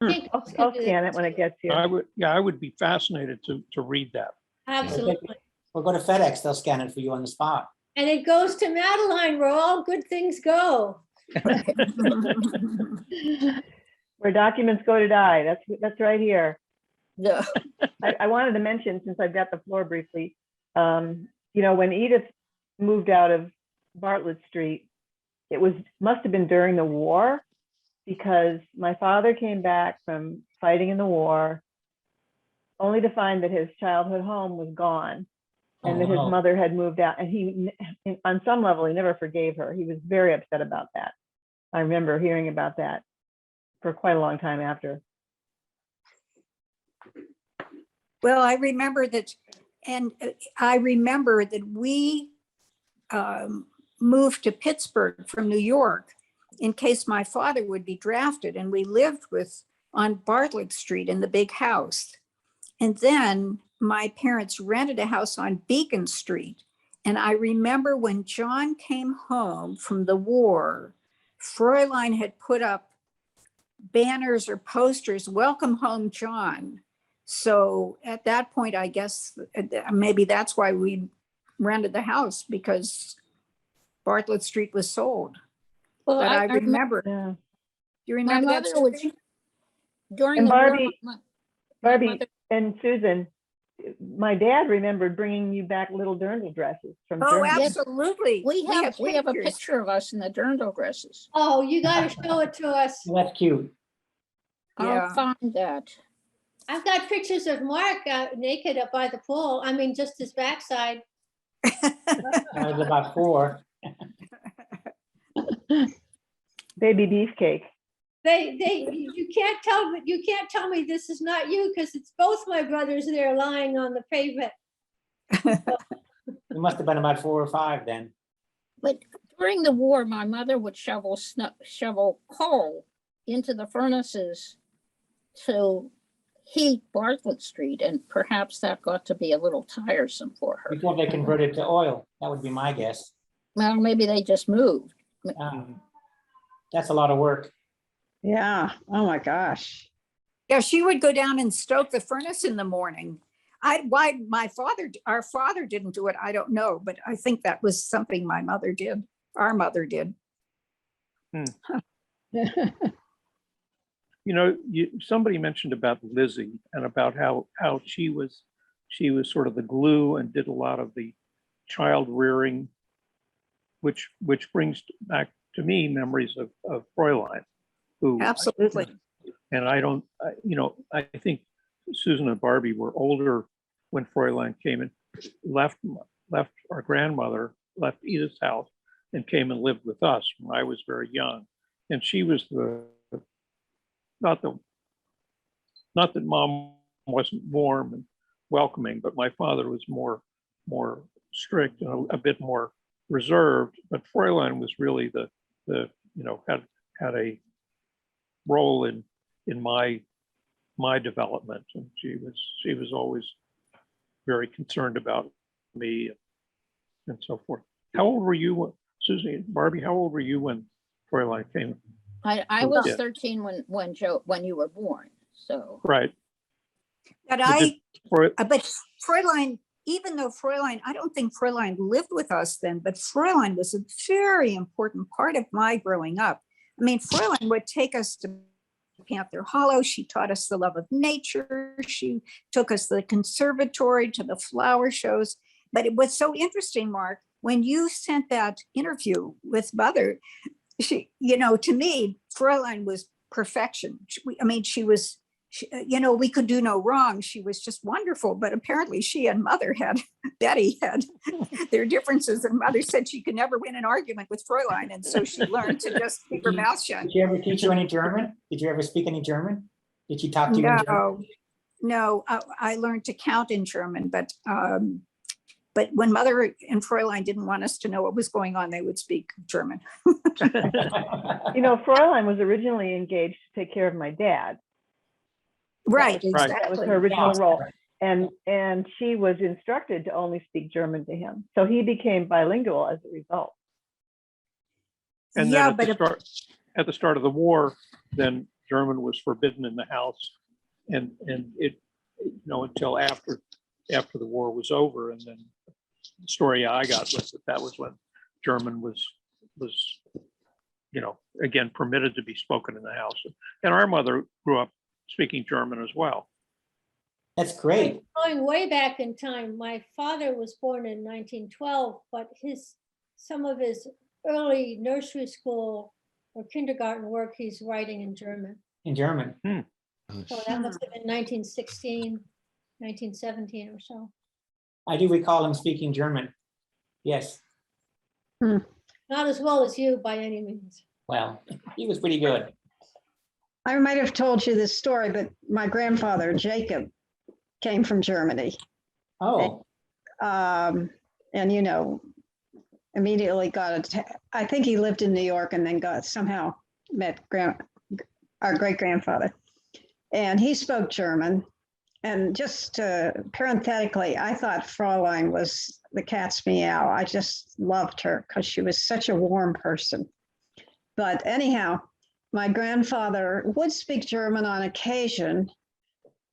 I'll scan it when it gets here. I would be fascinated to read that. Absolutely. We'll go to FedEx, they'll scan it for you on the spot. And it goes to Madeline where all good things go. Where documents go to die. That's right here. Yeah. I wanted to mention, since I've got the floor briefly, when Edith moved out of Bartlett Street, must have been during the war, because my father came back from fighting in the war only to find that his childhood home was gone and that his mother had moved out. And he, on some level, he never forgave her. He was very upset about that. I remember hearing about that for quite a long time after. Well, I remember that, and I remember that we moved to Pittsburgh from New York in case my father would be drafted, and we lived on Bartlett Street in the big house. And then my parents rented a house on Beacon Street. And I remember when John came home from the war, Fräulein had put up banners or posters, "Welcome home, John." So at that point, I guess maybe that's why we rented the house, because Bartlett Street was sold. Well, But I remember. Yeah. You my remember that? mother would, Susan? during And the war, Barby- my Barby mother- and Susan, my dad remembered bringing you back little dirndl dresses from Oh, Germany. absolutely. we have a pictures. picture of us in the dirndl dresses. Oh, you got to show it to us. That's cute. Yeah. I'll find that. I've got pictures of Mark naked up by the pool. I mean, just his backside. I was about 4. Baby beefcake. You can't tell me this is not you, because it's both my brothers there lying on the pavement. You must have been about 4 or 5 then. But during the war, my mother would shovel coal into the furnaces to heat Bartlett Street, and perhaps that got to be a little tiresome for her. Before they converted to oil, that would be my guess. Well, maybe they just moved. That's a lot of work. Yeah. Oh my gosh. Yeah, she would go down and stoke the furnace in the morning. Why our father didn't do it, I don't know, but I think that was something my mother did. Our mother did. Somebody mentioned about Lizzie and about how she was sort of the glue and did a lot of the child rearing, which brings back to me memories of Fräulein, who Absolutely. And I think Susan and Barby were older when Fräulein came and left our grandmother, left Edith's house, and came and lived with us when I was very young. And she was not that mom wasn't warm and welcoming, but my father was more strict and a bit more reserved. But Fräulein was really had a role in my development, and she was always very concerned about me and so forth. How old were you, Susie, Barby? How old were you when Fräulein came? I was Yeah. 13 when you were born. So Right. But but Fräulein, even though Fräulein, I don't think Fräulein lived with us then, but Fräulein was a very important part of my growing up. I mean, Fräulein would take us to Panther Hollow. She taught us the love of nature. She took us to the conservatory, to the flower shows. But it was so interesting, Mark, when you sent that interview with Mother, to me, Fräulein was perfection. We could do no wrong. She was just wonderful. But apparently she and Betty had their differences. And Mother said she could never win an argument with Fräulein. And so she learned to just keep her mouth shut. Did you ever teach you any German? Did you ever speak any German? Did she talk to you in German? No, I learned to count in German, but when Mother and Fräulein didn't want us to know what was going on, they would speak German. Fräulein was originally engaged to take care of my dad. Right, Right. That was exactly. her original role. And she was instructed to only speak German to him. So he became bilingual as a result. And Yeah, then at the start of the war, then German was forbidden in the house. And it, until after the war was over. And then the story I got was that was when German was, again, permitted to be spoken in the house. And our mother grew up speaking German as well. That's great. Going way back in time, my father was born in 1912, but some of his early nursery school or kindergarten work he's writing in German. In German. So that must have been 1916, 1917 or so. I do recall him speaking German. Yes. Not as well as you by any means. Well, he was pretty good. I might have told you this story, but my grandfather, Jacob, came from Germany. Oh, And, immediately I think he lived in New York and then somehow met our great grandfather. And he spoke German. And just parenthetically, I thought Fraulein was the cat's meow. I just loved her because she was such a warm person. But anyhow, my grandfather would speak German on occasion,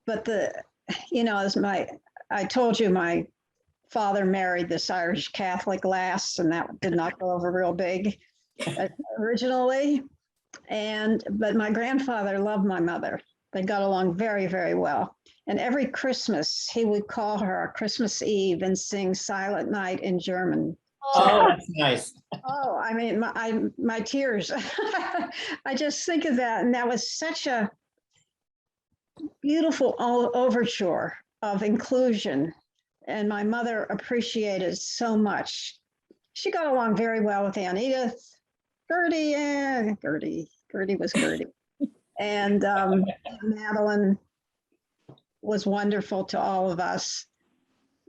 but I told you, my father married this Irish Catholic lass, and that did not go over real big originally. But my grandfather loved my mother. They got along very, very well. And every Christmas, he would call her Christmas Eve and sing Silent Night in German. oh, that's nice. Oh, I mean, my tears. I just think of that. And that was such a beautiful overture of inclusion. And my mother appreciated so much. She got along very well with Aunt Edith. Gertie was Gertie. And Madeline was wonderful to all of us.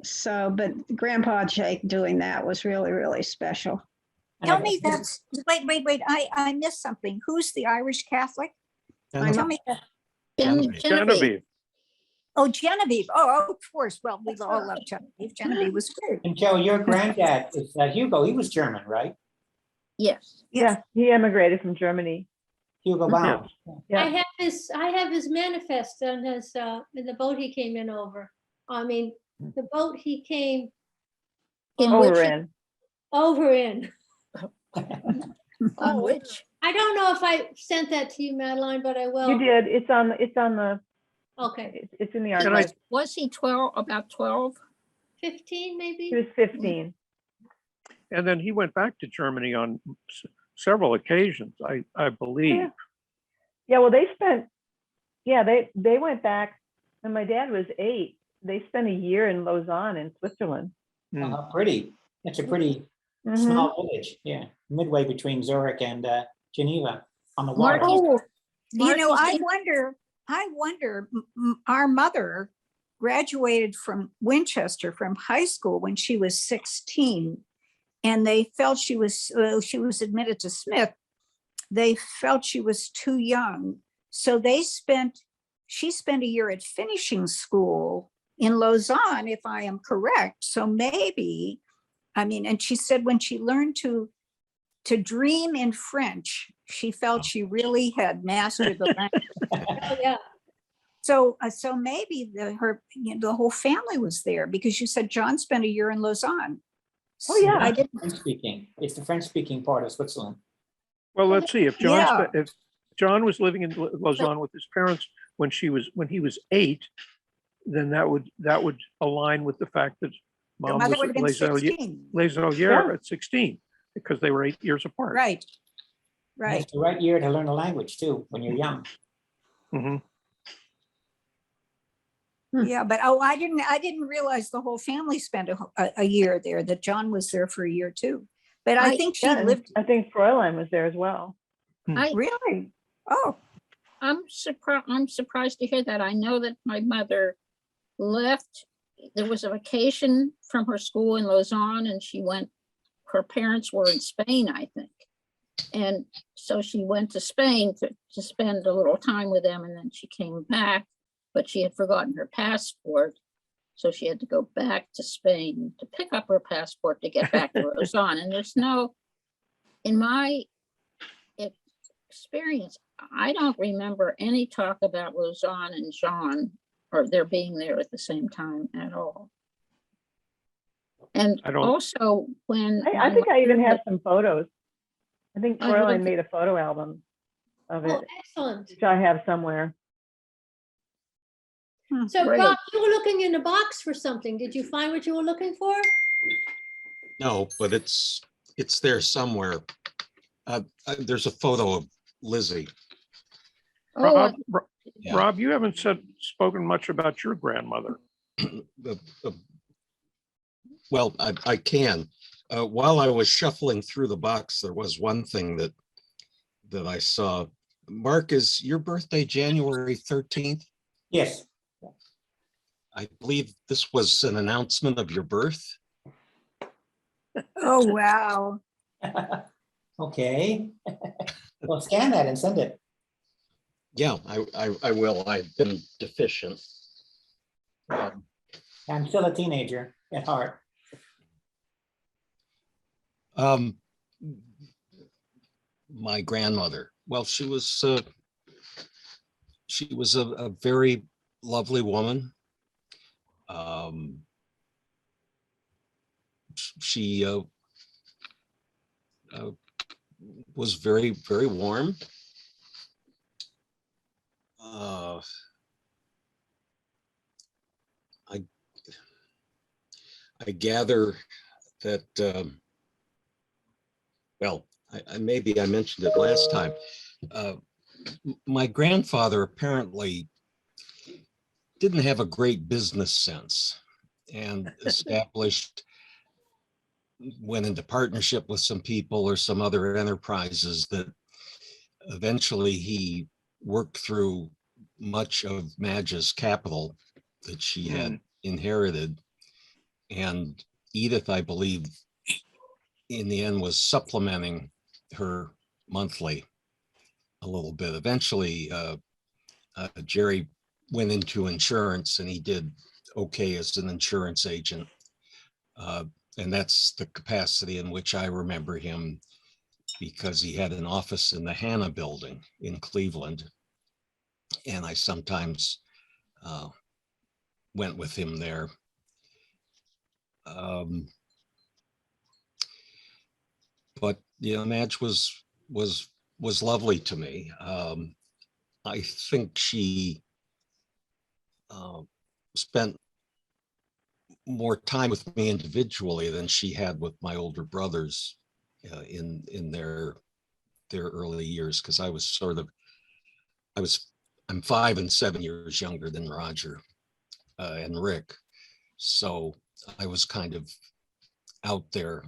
So, but Grandpa Jake doing that was really, really special. Tell me that's, wait, I missed something. Who's the Irish Catholic? Tell me that. Genevieve. Oh, Genevieve. Oh, of course. Well, we all love Genevieve. Genevieve was great. And Joe, your granddad is Hugo. He was German, right? Yes. Yeah, he emigrated from Germany. Hugo Baum. Yeah. I have his manifest on his in the boat he came in over. I mean, the boat he came Over in. over in. On which? I don't know if I sent that to you, Madeline, but I will. You did. It's on the, Okay, it's in the And archive. Was he 12, about 12? 15 maybe? He was 15. And then he went back to Germany on several occasions, I believe. Yeah, well, they went back when my dad was 8. They spent a year in Lausanne in Switzerland. Pretty. It's a pretty small village. Yeah, midway between Zurich and Geneva on the water. Oh, Marky's I wonder, our mother graduated from Winchester from high school when she was 16. And they felt she was admitted to Smith. They felt she was too young. So she spent a year at finishing school in Lausanne, if I am correct. So maybe, and she said when she learned to dream in French, she felt she really had mastered the language. Oh, yeah. So maybe the whole family was there, because you said John spent a year in Lausanne. Oh, yeah. I didn't. French speaking. It's the French speaking part of Switzerland. Well, let's see, if Yeah. John was living in Lausanne with his parents when he was 8, then that would align with the fact that Your Mom mother was would at have been 16. Les Ollières at 16, because they were 8 years apart. Right. And Right. it's the right year to learn a language too, when you're young. Mhm. Yeah, but I didn't realize the whole family spent a year there, that John was there for a year too. But I think she Yeah, and lived, I think Fräulein was there as well. really? Oh, I'm surprised to hear that. I know that my mother left. There was a vacation from her school in Lausanne, and her parents were in Spain, I think. And so she went to Spain to spend a little time with them, and then she came back, but she had forgotten her passport. So she had to go back to Spain to pick up her passport to get back to Lausanne. And in my experience, I don't remember any talk about Roseanne and John or their being there at the same time at all. And I don't- also when. I my think I even mother have some photos. I think I Caroline looked- made a photo album of Oh, it, excellent. which I have somewhere. So Great. Bob, you were looking in the box for something. Did you find what you were looking for? No, but it's there somewhere. There's a photo of Lizzie. Oh, Yeah. Rob, you haven't spoken much about your grandmother. Well, I can. While I was shuffling through the box, there was one thing that I saw. Mark, is your birthday January 13th? Yes. I believe this was an announcement of your birth. Oh, wow. Okay. Well, scan that and send it. Yeah, I will. I've been deficient. I'm still a teenager at heart. My grandmother. Well, she was a very lovely woman. She was very, very warm. I gather that, well, maybe I mentioned it last time. My grandfather apparently didn't have a great business sense and went into partnership with some people or some other enterprises that eventually he worked through much of Madge's capital that she had inherited. And Edith, I believe, in the end was supplementing her monthly a little bit. Eventually, Jerry went into insurance and he did okay as an insurance agent. And that's the capacity in which I remember him, because he had an office in the Hanna building in Cleveland. And I sometimes went with him there. But Madge was lovely to me. I think she spent more time with me individually than she had with my older brothers in their early years, because I'm 5 and 7 years younger than Roger and Rick. So I was kind of out there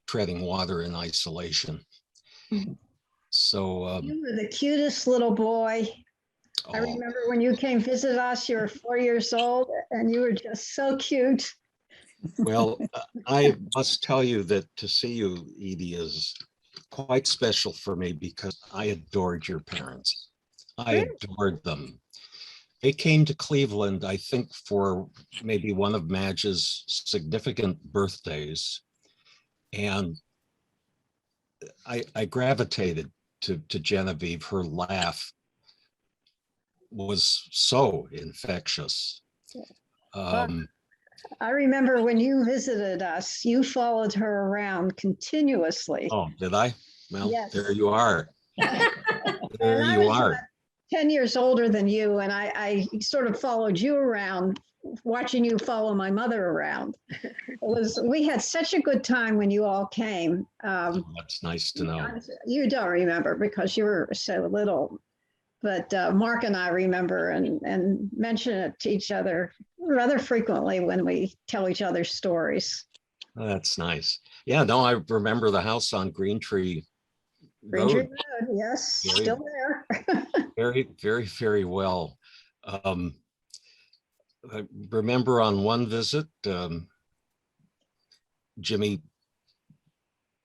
treading water in isolation. So You were the cutest little boy. I remember when you came visit us, you were 4 years old and you were just so cute. well, I must tell you that to see you, Edie, is quite special for me because I adored your parents. I adored them. They came to Cleveland, I think, for maybe one of Madge's significant birthdays. And I gravitated to Genevieve. Her laugh was so infectious. I remember when you visited us, you followed her around continuously. Oh, did I? Well, Yes. there you are. And There I you was are. about 10 years older than you, and I sort of followed you around, watching you follow my mother around. We had such a good time when you all came. That's nice to know. You don't remember because you were so little, but Mark and I remember and mention it to each other rather frequently when we tell each other stories. That's nice. Yeah, no, I remember the house on Green Tree Green Tree Road Road, yes, Very- still there. very, very, very well. I remember on one visit, Jimmy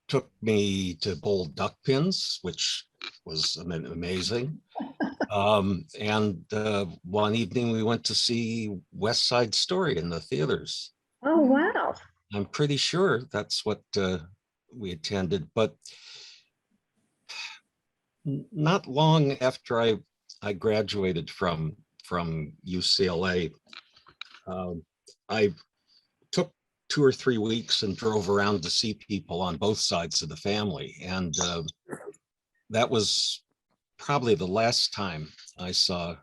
took me to bowl duck pins, which was amazing. And one evening we went to see West Side Story in the theaters. Oh, wow. I'm pretty sure that's what we attended, but Not long after I graduated from UCLA, I took 2 or 3 weeks and drove around to see people on both sides of the family. And that was probably the last time I saw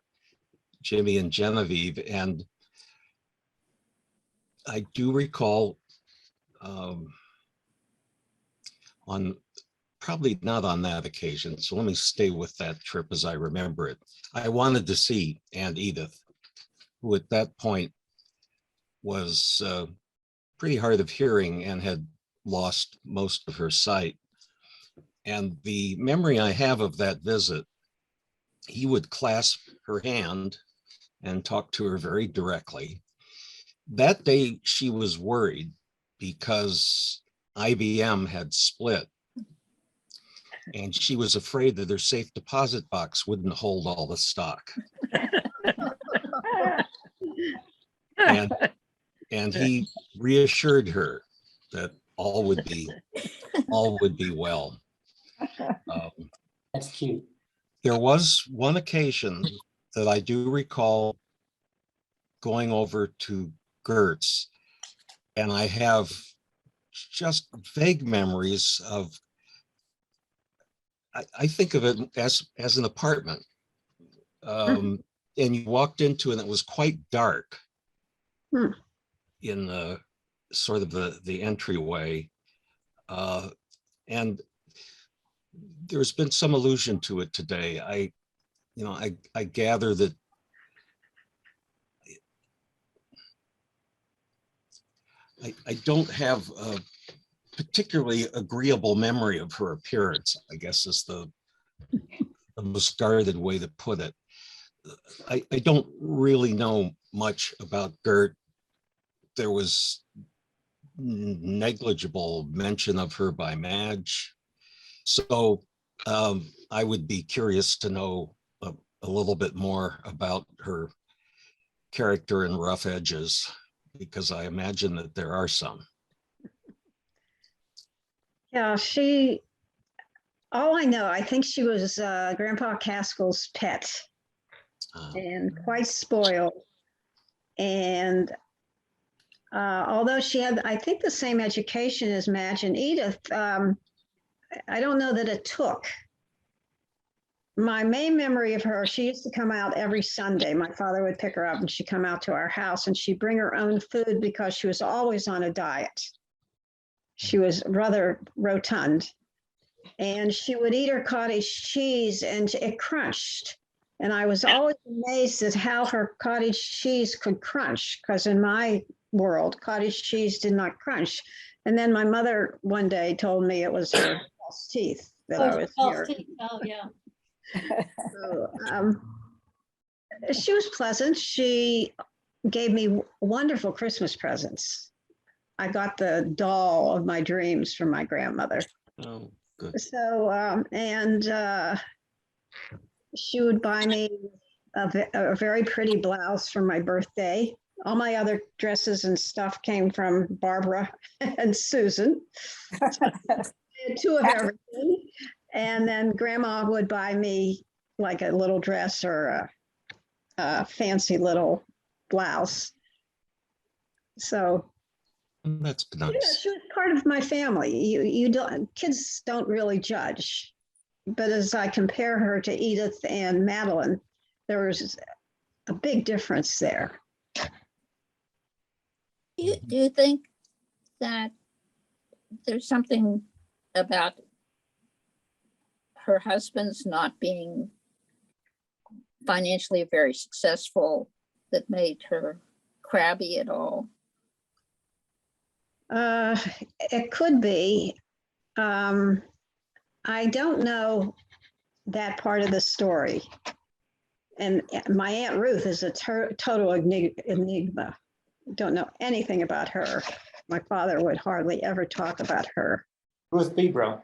Jimmy and Genevieve. And I do recall on probably not on that occasion. So let me stay with that trip as I remember it. I wanted to see Aunt Edith, who at that point was pretty hard of hearing and had lost most of her sight. And the memory I have of that visit, he would clasp her hand and talk to her very directly. That day she was worried because IBM had split. And she was afraid that her safe deposit box wouldn't hold all the stock. And he reassured her that all would be well. That's cute. There was one occasion that I do recall going over to Gertz, and I have just vague memories of, I think of it as an apartment. And you walked into, and it was quite dark in the sort of the entryway. And there's been some allusion to it today. I gather that I don't have a particularly agreeable memory of her appearance, I guess is the most guarded way to put it. I don't really know much about Gert. There was negligible mention of her by Madge. So I would be curious to know a little bit more about her character and rough edges, because I imagine that there are some. Yeah, all I know, I think she was Grandpa Caskell's pet and quite spoiled. And although she had, I think, the same education as Madge and Edith, I don't know that it took. My main memory of her, she used to come out every Sunday. My father would pick her up and she'd come out to our house and she'd bring her own food because she was always on a diet. She was rather rotund, and she would eat her cottage cheese and it crunched. And I was always amazed at how her cottage cheese could crunch, because in my world, cottage cheese did not crunch. And then my mother one day told me it was her false teeth that I was hearing. Oh, yeah. So, she was pleasant. She gave me wonderful Christmas presents. I got the doll of my dreams from my grandmother. Oh, good. So, she would buy me a very pretty blouse for my birthday. All my other dresses and stuff came from Barbara and Susan. Two of everything. And then Grandma would buy me like a little dress or a fancy little blouse. So that's nice. she was part of my family. You don't, kids don't really judge. But as I compare her to Edith and Madeline, there was a big difference there. Do you think that there's something about her husband's not being financially very successful that made her crabby at all? It could be. I don't know that part of the story. And my Aunt Ruth is a total enigma. Don't know anything about her. My father would hardly ever talk about her. Ruth Bebro.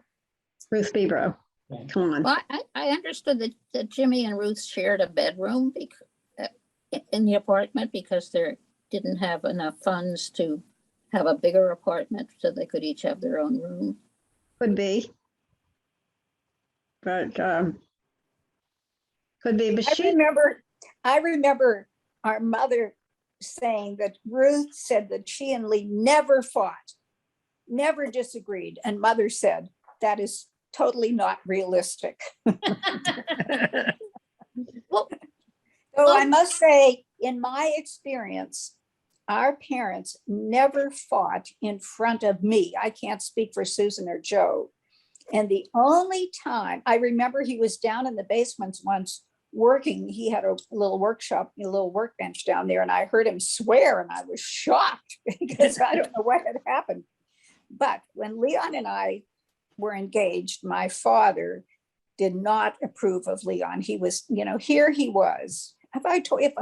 Ruth Bebro. Okay. Come on. Well, I understood that Jimmy and Ruth shared a bedroom in the apartment because they didn't have enough funds to have a bigger apartment, so they could each have their own room. Could be. But Could be, but I remember our mother saying that Ruth said that she and Lee never fought, never disagreed. And mother said, that is totally not realistic. Well, So I must say, in my experience, our parents never fought in front of me. I can't speak for Susan or Joe. And the only time I remember, he was down in the basements once working. He had a little workshop, a little workbench down there, and I heard him swear, and I was shocked because I don't know what had happened. But when Leon and I were engaged, my father did not approve of Leon. He was, here he was.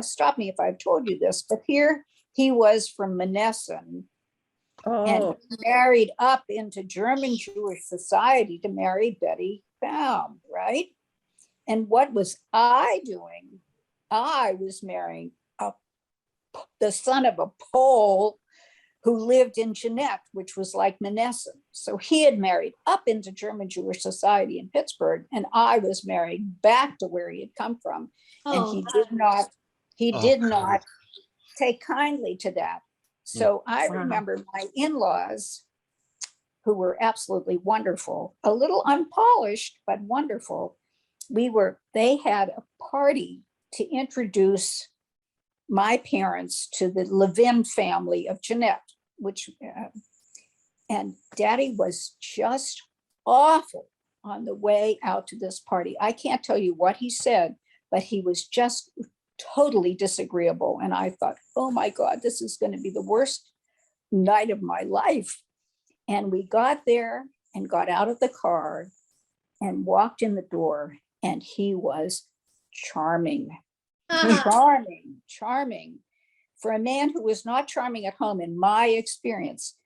Stop me if I've told you this, but here he was from Monessen and married up into German Jewish society to marry Betty Baum, right? And what was I doing? I was marrying the son of a Pole who lived in Jeanette, which was like Monessen. So he had married up into German Jewish society in Pittsburgh, and I was married back to where he had come from. And he did not take kindly to that. So I remember my in-laws, who were absolutely wonderful, a little unpolished, but wonderful. They had a party to introduce my parents to the Levin family of Jeanette, and Daddy was just awful on the way out to this party. I can't tell you what he said, but he was just totally disagreeable. And I thought, oh my God, this is going to be the worst night of my life. And we got there and got out of the car and walked in the door, and he was charming. Charming. For a man who was not charming at home, in my experience,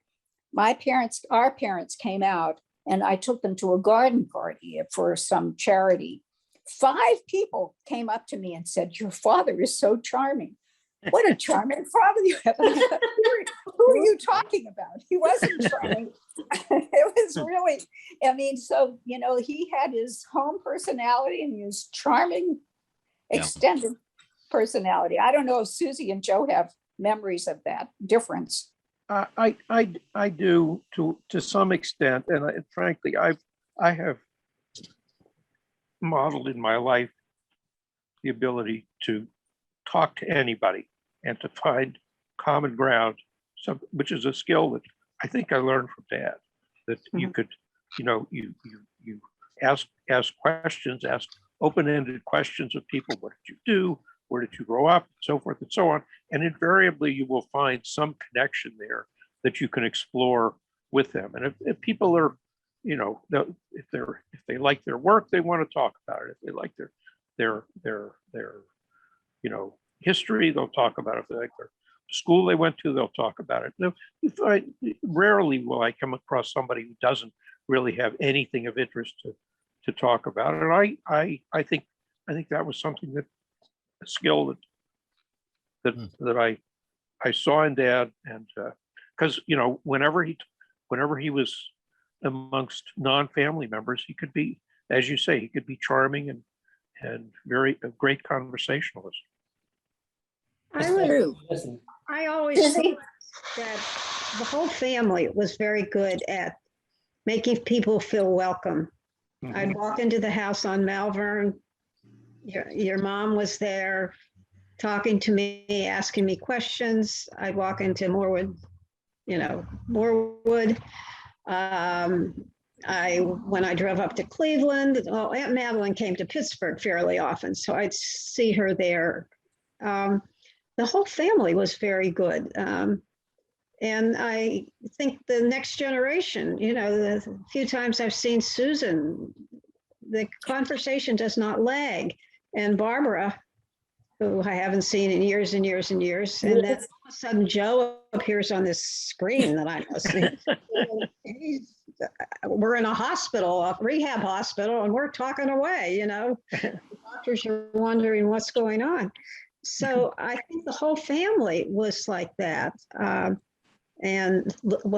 our parents came out, and I took them to a garden party for some charity. 5 people came up to me and said, your father is so charming. What a charming father you have. Who are you talking about? He wasn't charming. It was really, so, he had his home personality and his charming extended personality. I don't know if Susie and Joe have memories of that difference. I do to some extent, and frankly, I have modeled in my life the ability to talk to anybody and to find common ground, which is a skill that I think I learned from Dad. That you could, you ask questions, ask open-ended questions of people. What did you do? Where did you grow up? So forth and so on. And invariably, you will find some connection there that you can explore with them. And if people are, if they like their work, they want to talk about it. If they like their history, they'll talk about it. If they like their school they went to, they'll talk about it. Now, rarely will I come across somebody who doesn't really have anything of interest to talk about it. And I think that was something a skill that I saw in Dad, and because whenever he was amongst non-family members, he could be, as you say, he could be charming and a great conversationalist. I always thought that the whole family was very good at making people feel welcome. Mm-hmm. I'd walk into the house on Malvern. Your mom was there talking to me, asking me questions. I'd walk into Moorwood. When I drove up to Cleveland, Aunt Madeline came to Pittsburgh fairly often, so I'd see her there. The whole family was very good. And I think the next generation, the few times I've seen Susan, the conversation does not lag. And Barbara, who I haven't seen in years and years and years. And then all of a sudden Joe appears on this screen that I must see. We're in a hospital, a rehab hospital, and we're talking away, The doctors are wondering what's going on. So I think the whole family was like that. And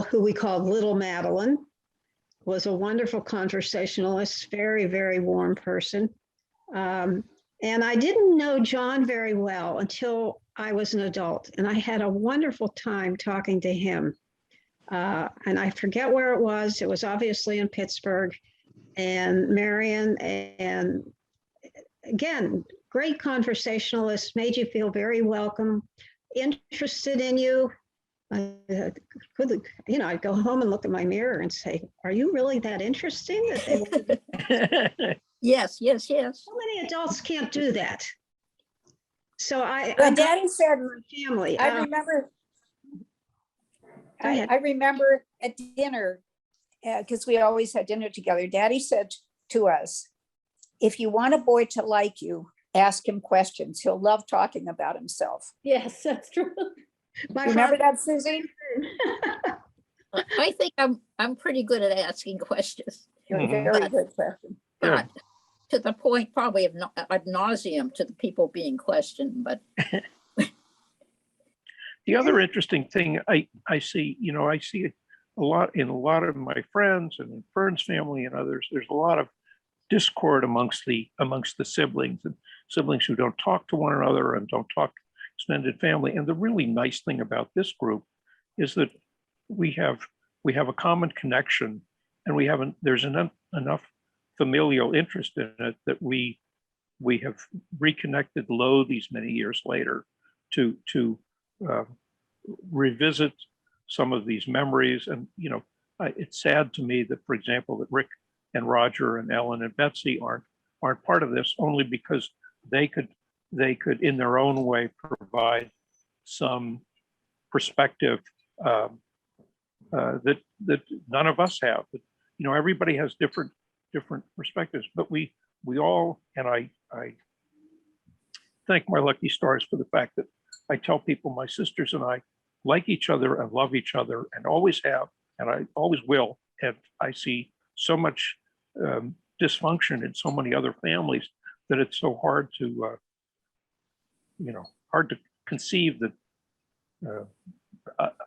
who we called Little Madeline was a wonderful conversationalist, very, very warm person. And I didn't know John very well until I was an adult, and I had a wonderful time talking to him. And I forget where it was. It was obviously in Pittsburgh. And Marion, and again, great conversationalist, made you feel very welcome, interested in you. I'd go home and look in my mirror and say, are you really that interesting? That they want Yes. So many adults can't do that. So Well, Daddy said, family. I remember, Go ahead. I remember at dinner, because we always had dinner together, Daddy said to us, if you want a boy to like you, ask him questions. He'll love talking about himself. Yes, that's true. My Remember father- that, Susie? I think I'm pretty good at asking questions. You're a Mhm. very good question. Not to the point probably of ad nauseum to the people being questioned, but The other interesting thing I see, I see a lot in a lot of my friends and in Fern's family and others, there's a lot of discord amongst the siblings and siblings who don't talk to one another and don't talk to extended family. And the really nice thing about this group is that we have a common connection, and there's enough familial interest in it that we have reconnected low these many years later to revisit some of these memories. And it's sad to me that, for example, that Rick and Roger and Ellen and Betsy aren't part of this, only because they could in their own way provide some perspective that none of us have. But, everybody has different perspectives, but we all, and I thank my lucky stars for the fact that I tell people my sisters and I like each other and love each other and always have, and I always will. And I see so much dysfunction in so many other families that it's so hard to conceive that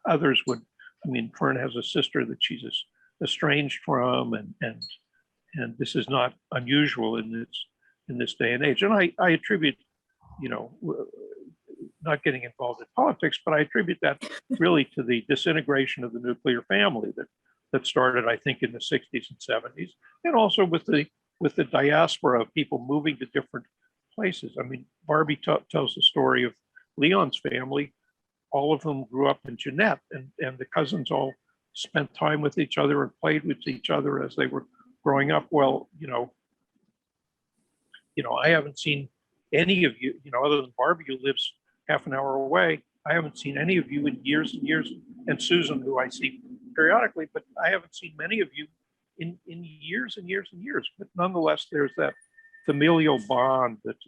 others would. I mean, Fern has a sister that she's estranged from, and this is not unusual in this day and age. And I attribute, not getting involved in politics, but I attribute that really to the disintegration of the nuclear family that started, I think, in the 60s and 70s, and also with the diaspora of people moving to different places. I mean, Barby tells the story of Leon's family. All of them grew up in Jeanette, and the cousins all spent time with each other and played with each other as they were growing up. Well, I haven't seen any of you, other than Barby, who lives half an hour away. I haven't seen any of you in years and years, and Susan, who I see periodically, but I haven't seen many of you in years and years and years. But nonetheless, there's that familial bond that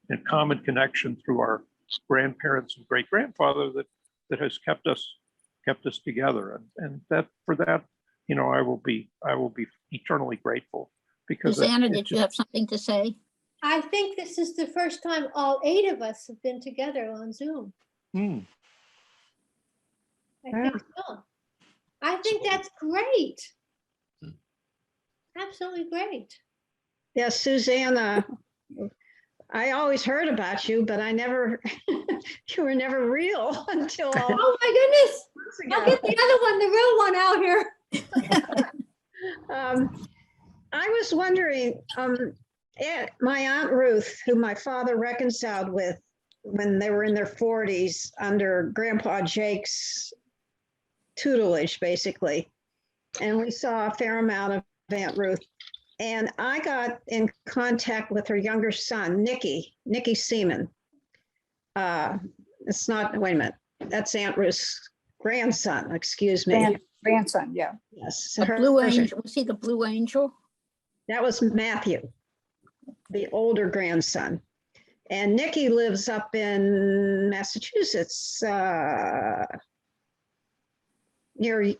and common connection through our grandparents and great grandfather that has kept us together, and that for that, I will be eternally grateful, because Susanna, did you have something to say? I think this is the first time all 8 of us have been together on Zoom. I think so. I think that's great. Absolutely great. Yeah, Susanna, I always heard about you, but I never, you were never real until. Oh my goodness. I'll get the other one, the real one out here. I was wondering, my Aunt Ruth, who my father reconciled with when they were in their 40s under Grandpa Jake's tutelage, basically. And we saw a fair amount of Aunt Ruth. And I got in contact with her younger son, Nicky Seaman. It's not, wait a minute, that's Aunt Ruth's grandson, excuse me. Grandson, yeah. Yes. The Blue Angel, was he the Blue Angel? That was Matthew, the older grandson. And Nicky lives up in Massachusetts, near,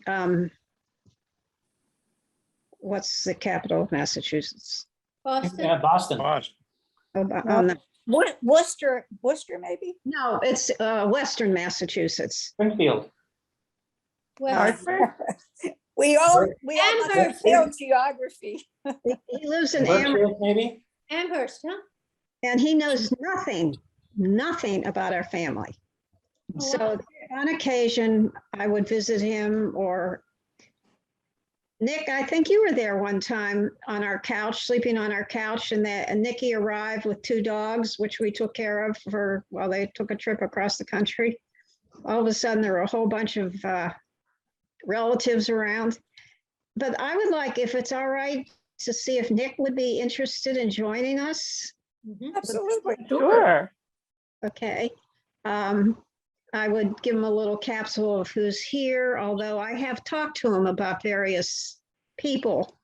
what's the capital of Massachusetts? Boston. Boston. Worcester, maybe? No, it's Western Massachusetts. Springfield. Well, We all Amherst. failed geography. He lives in Amherst. Brookfield, maybe? Amherst, huh? And he knows nothing about our family. Oh, So on occasion, I would visit him, or Nick, I think you were there one time on our couch, sleeping on our couch, and Nikki arrived with 2 dogs, which we took care of while they took a trip across the country. All of a sudden, there were a whole bunch of relatives around. But I would like, if it's all right, to see if Nick would be interested in joining us. Absolutely. Sure. Okay. I would give him a little capsule of who's here, although I have talked to him about various people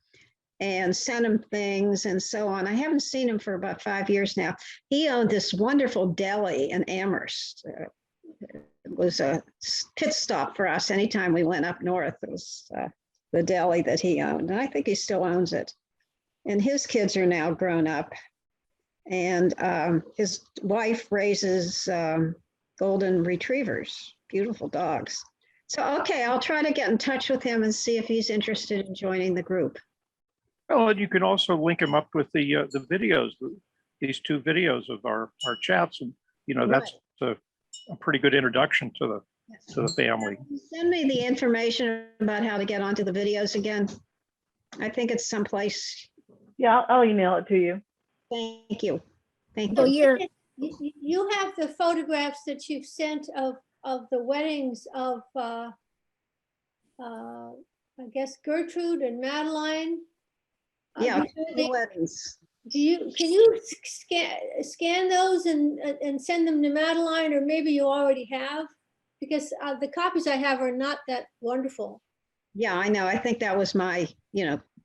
and sent him things and so on. I haven't seen him for about 5 years now. He owned this wonderful deli in Amherst. It was a pit stop for us anytime we went up north. It was the deli that he owned, and I think he still owns it. And his kids are now grown up, and his wife raises golden retrievers, beautiful dogs. So, okay, I'll try to get in touch with him and see if he's interested in joining the group. Well, and you can also link him up with the videos, these 2 videos of our chats, and that's a pretty good introduction to the family. Send me the information about how to get onto the videos again. I think it's someplace. Yeah, I'll email it to you. Thank you. Thank So you. You have the photographs that you've sent of the weddings of, I guess, Gertrude and Madeline. Yeah, They- weddings. can you scan those and send them to Madeline, or maybe you already have? Because the copies I have are not that wonderful. Yeah, I know. I think that was my,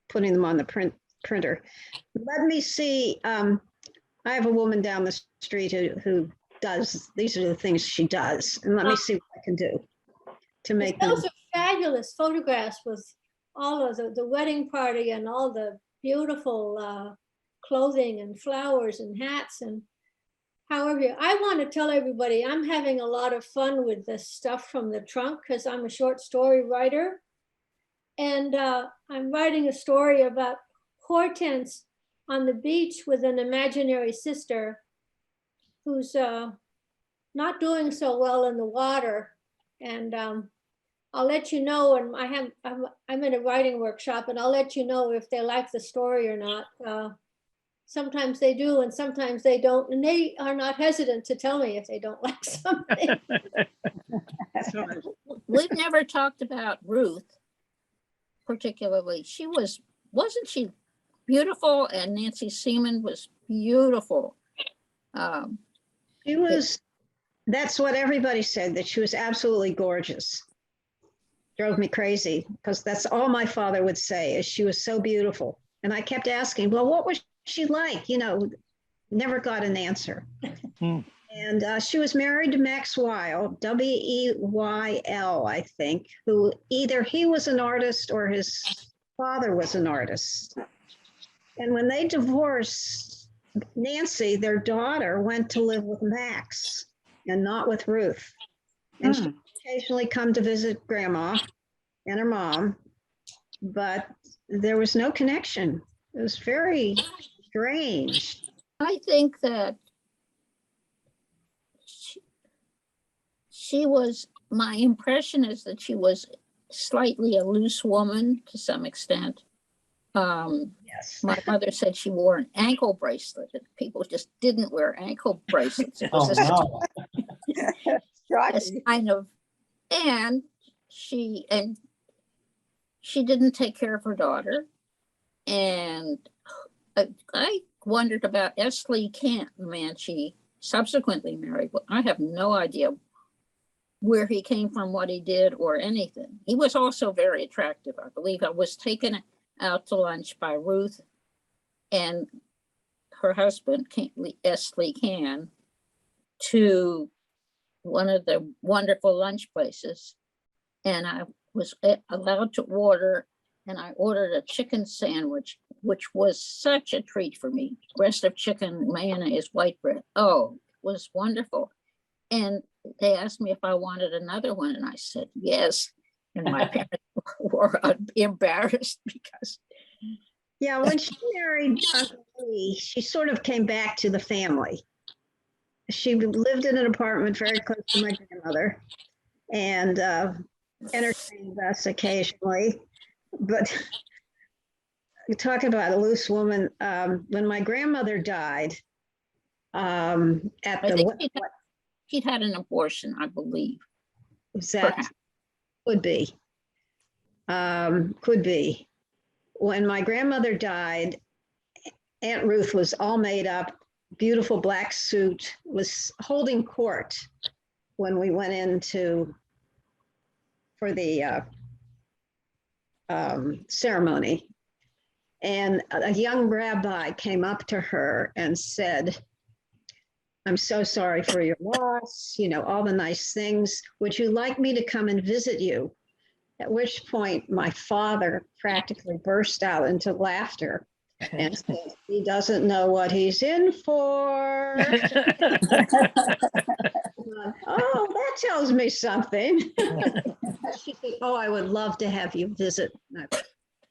putting them on the printer. Let me see. I have a woman down the street who does, these are the things she does. And let me see what I can do to make them. Those are fabulous photographs with all of the wedding party and all the beautiful clothing and flowers and hats. And however, I want to tell everybody I'm having a lot of fun with this stuff from the trunk because I'm a short story writer. And I'm writing a story about Hortense on the beach with an imaginary sister who's not doing so well in the water. And I'll let you know, and I'm in a writing workshop, and I'll let you know if they like the story or not. Sometimes they do, and sometimes they don't, and they are not hesitant to tell me if they don't like something. We've never talked about Ruth particularly. Wasn't she beautiful? And Nancy Seaman was beautiful. She was, that's what everybody said, that she was absolutely gorgeous. Drove me crazy because that's all my father would say, is she was so beautiful. And I kept asking, well, what was she like? Never got an answer. And she was married to Max Weil, W-E-Y-L, I think, who either he was an artist or his father was an artist. And when they divorced, Nancy, their daughter, went to live with Max and not with Ruth. And she occasionally come to visit grandma and her mom, but there was no connection. It was very strange. I think that she was, my impression is that she was slightly a loose woman to some extent. Yes. My mother said she wore an ankle bracelet, and people just didn't wear ankle bracelets. It was Oh, no. this kind of, and she didn't take care of her daughter. And I wondered about S. Lee Kent, the man she subsequently married. But I have no idea where he came from, what he did, or anything. He was also very attractive. I believe I was taken out to lunch by Ruth and her husband, S. Lee Can, to one of the wonderful lunch places. And I was allowed to order, and I ordered a chicken sandwich, which was such a treat for me. Breast of chicken, mayonnaise, white bread. Oh, it was wonderful. And they asked me if I wanted another one, and I said yes. And my parents were embarrassed because Yeah, when she married Uncle Lee, she sort of came back to the family. She lived in an apartment very close to my grandmother and entertained us occasionally. But you talk about a loose woman. When my grandmother died, at I the think she'd had an abortion, I believe. that Perhaps. could be. Could be. When my grandmother died, Aunt Ruth was all made up, beautiful black suit, was holding court when we went into for the ceremony. And a young rabbi came up to her and said, "I'm so sorry for your loss, you know, all the nice things. Would you like me to come and visit you?" At which point my father practically burst out into laughter and said, "He doesn't know what he's in for." Oh, that tells me something. She said, "Oh, I would love to have you visit."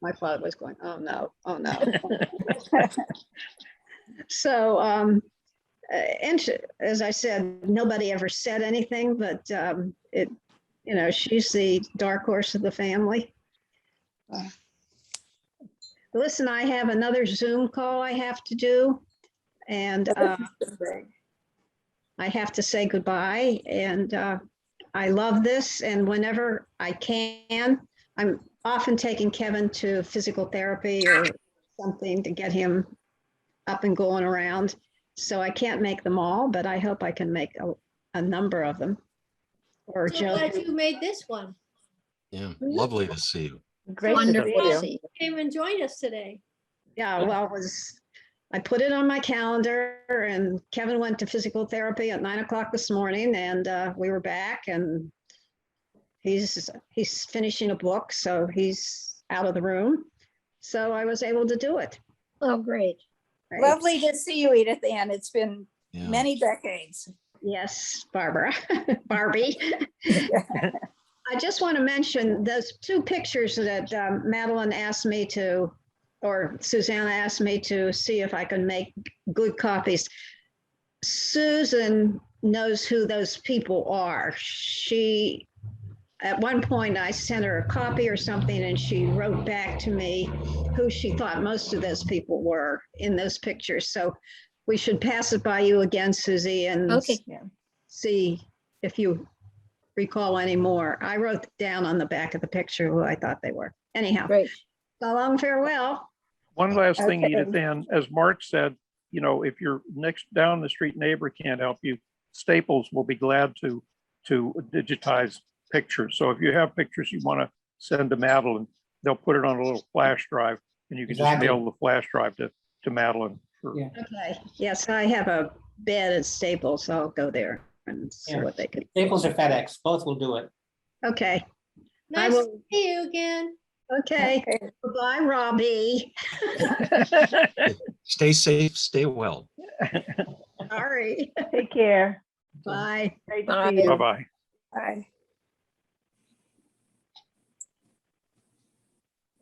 My father was going, "Oh no, oh no." So, and as I said, nobody ever said anything, but you know, she's the dark horse of the family. Listen, I have another Zoom call I have to do, and I have to say goodbye. And I love this, and whenever I can, I'm often taking Kevin to physical therapy or something to get him up and going around. So I can't make them all, but I hope I can make a number of them. Or So Joe. glad you made this one. Yeah, lovely to see you. Great to Wonderful see to you. see you. Came and joined us today. Yeah, well, I put it on my calendar, and Kevin went to physical therapy at 9 o'clock this morning, and we were back, and he's finishing a book, so he's out of the room. So I was able to do it. Oh, great. Right? Lovely to see you, Edith Ann. It's been Yeah. many decades. Yes, Barbara, Barbie. I just want to mention those two pictures that Madeline asked me to, or Susanna asked me to see if I can make good copies. Susan knows who those people are. She, at one point, I sent her a copy or something, and she wrote back to me who she thought most of those people were in those pictures. So we should pass it by you again, Susie, and Okay. see if you recall any more. I wrote down on the back of the picture who I thought they were. Anyhow, Great. so long, farewell. One last thing, Okay. Edith Ann, as Mark said, you know, if your next down the street neighbor can't help you, Staples will be glad to digitize pictures. So if you have pictures you want to send to Madeline, they'll put it on a little flash drive, and you can just Exactly. mail the flash drive to Madeline. Yeah. Okay, yes, I have a bed at Staples, so I'll go there and see Yeah. what they could. Staples or FedEx, both will do it. Okay, Nice to will- see you again. okay. Goodbye, Robbie. Stay safe, stay well. Sorry. Take care. Bye. Great to Bye. see you. Bye-bye. Bye.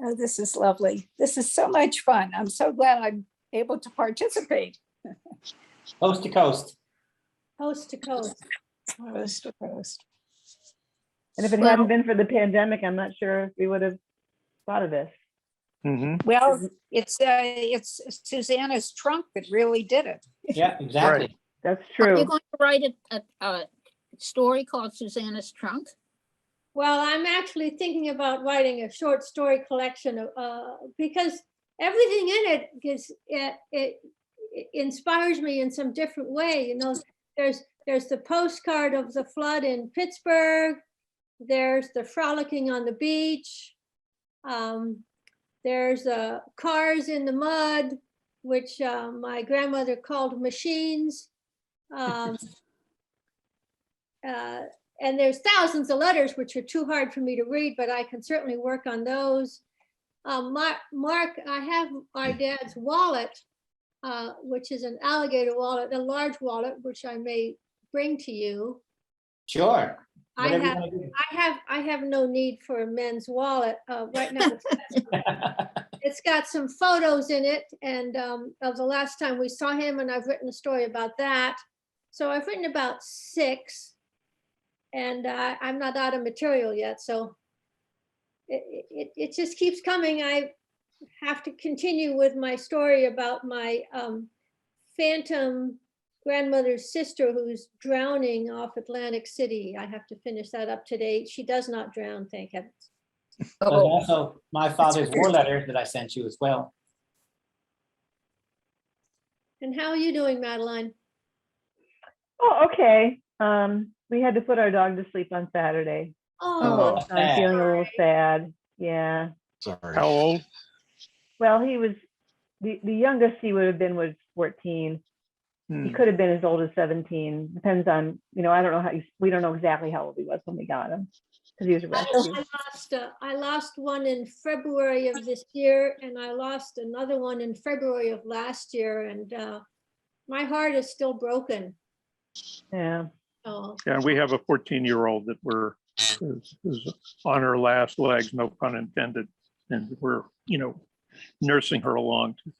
Oh, this is lovely. This is so much fun. I'm so glad I'm able to participate. Coast to coast. Coast to coast. Coast to coast. And if it Well- hadn't been for the pandemic, I'm not sure if we would have thought of this. Mhm. Well, it's Susanna's trunk that really did it. Yeah, exactly. That's Are you true. going to write a story called Susanna's Trunk? Well, I'm actually thinking about writing a short story collection because everything in it it inspires me in some different way. You know, there's the postcard of the flood in Pittsburgh. There's the frolicking on the beach. There's cars in the mud, which my grandmother called machines. And there's thousands of letters which are too hard for me to read, but I can certainly work on those. Mark, I have our dad's wallet, which is an alligator wallet, a large wallet, which I may bring to you. Sure. I Whatever you have, wanna do. I have no need for a men's wallet right now. It's got some photos in it and of the last time we saw him, and I've written a story about that. So I've written about 6, and I'm not out of material yet. So it just keeps coming. I have to continue with my story about my phantom grandmother's sister who's drowning off Atlantic City. I have to finish that up to date. She does not drown, thank heavens. There's Oh, also my father's war letter that I sent you as well. And how are you doing, Madeline? Oh, okay. We had to put our dog to sleep on Saturday. Oh, So I'm feeling a little sad. Yeah. Sorry. How old? Well, he was the youngest he would have been was 14. He could have been as old as 17. Depends on, I don't know we don't know exactly how old he was when we got him because he was a rescue. I lost one in February of this year, and I lost another one in February of last year, and my heart is still broken. Yeah. Oh, Yeah, we have a 14-year-old that is on her last legs, no pun intended. And we're, nursing her along to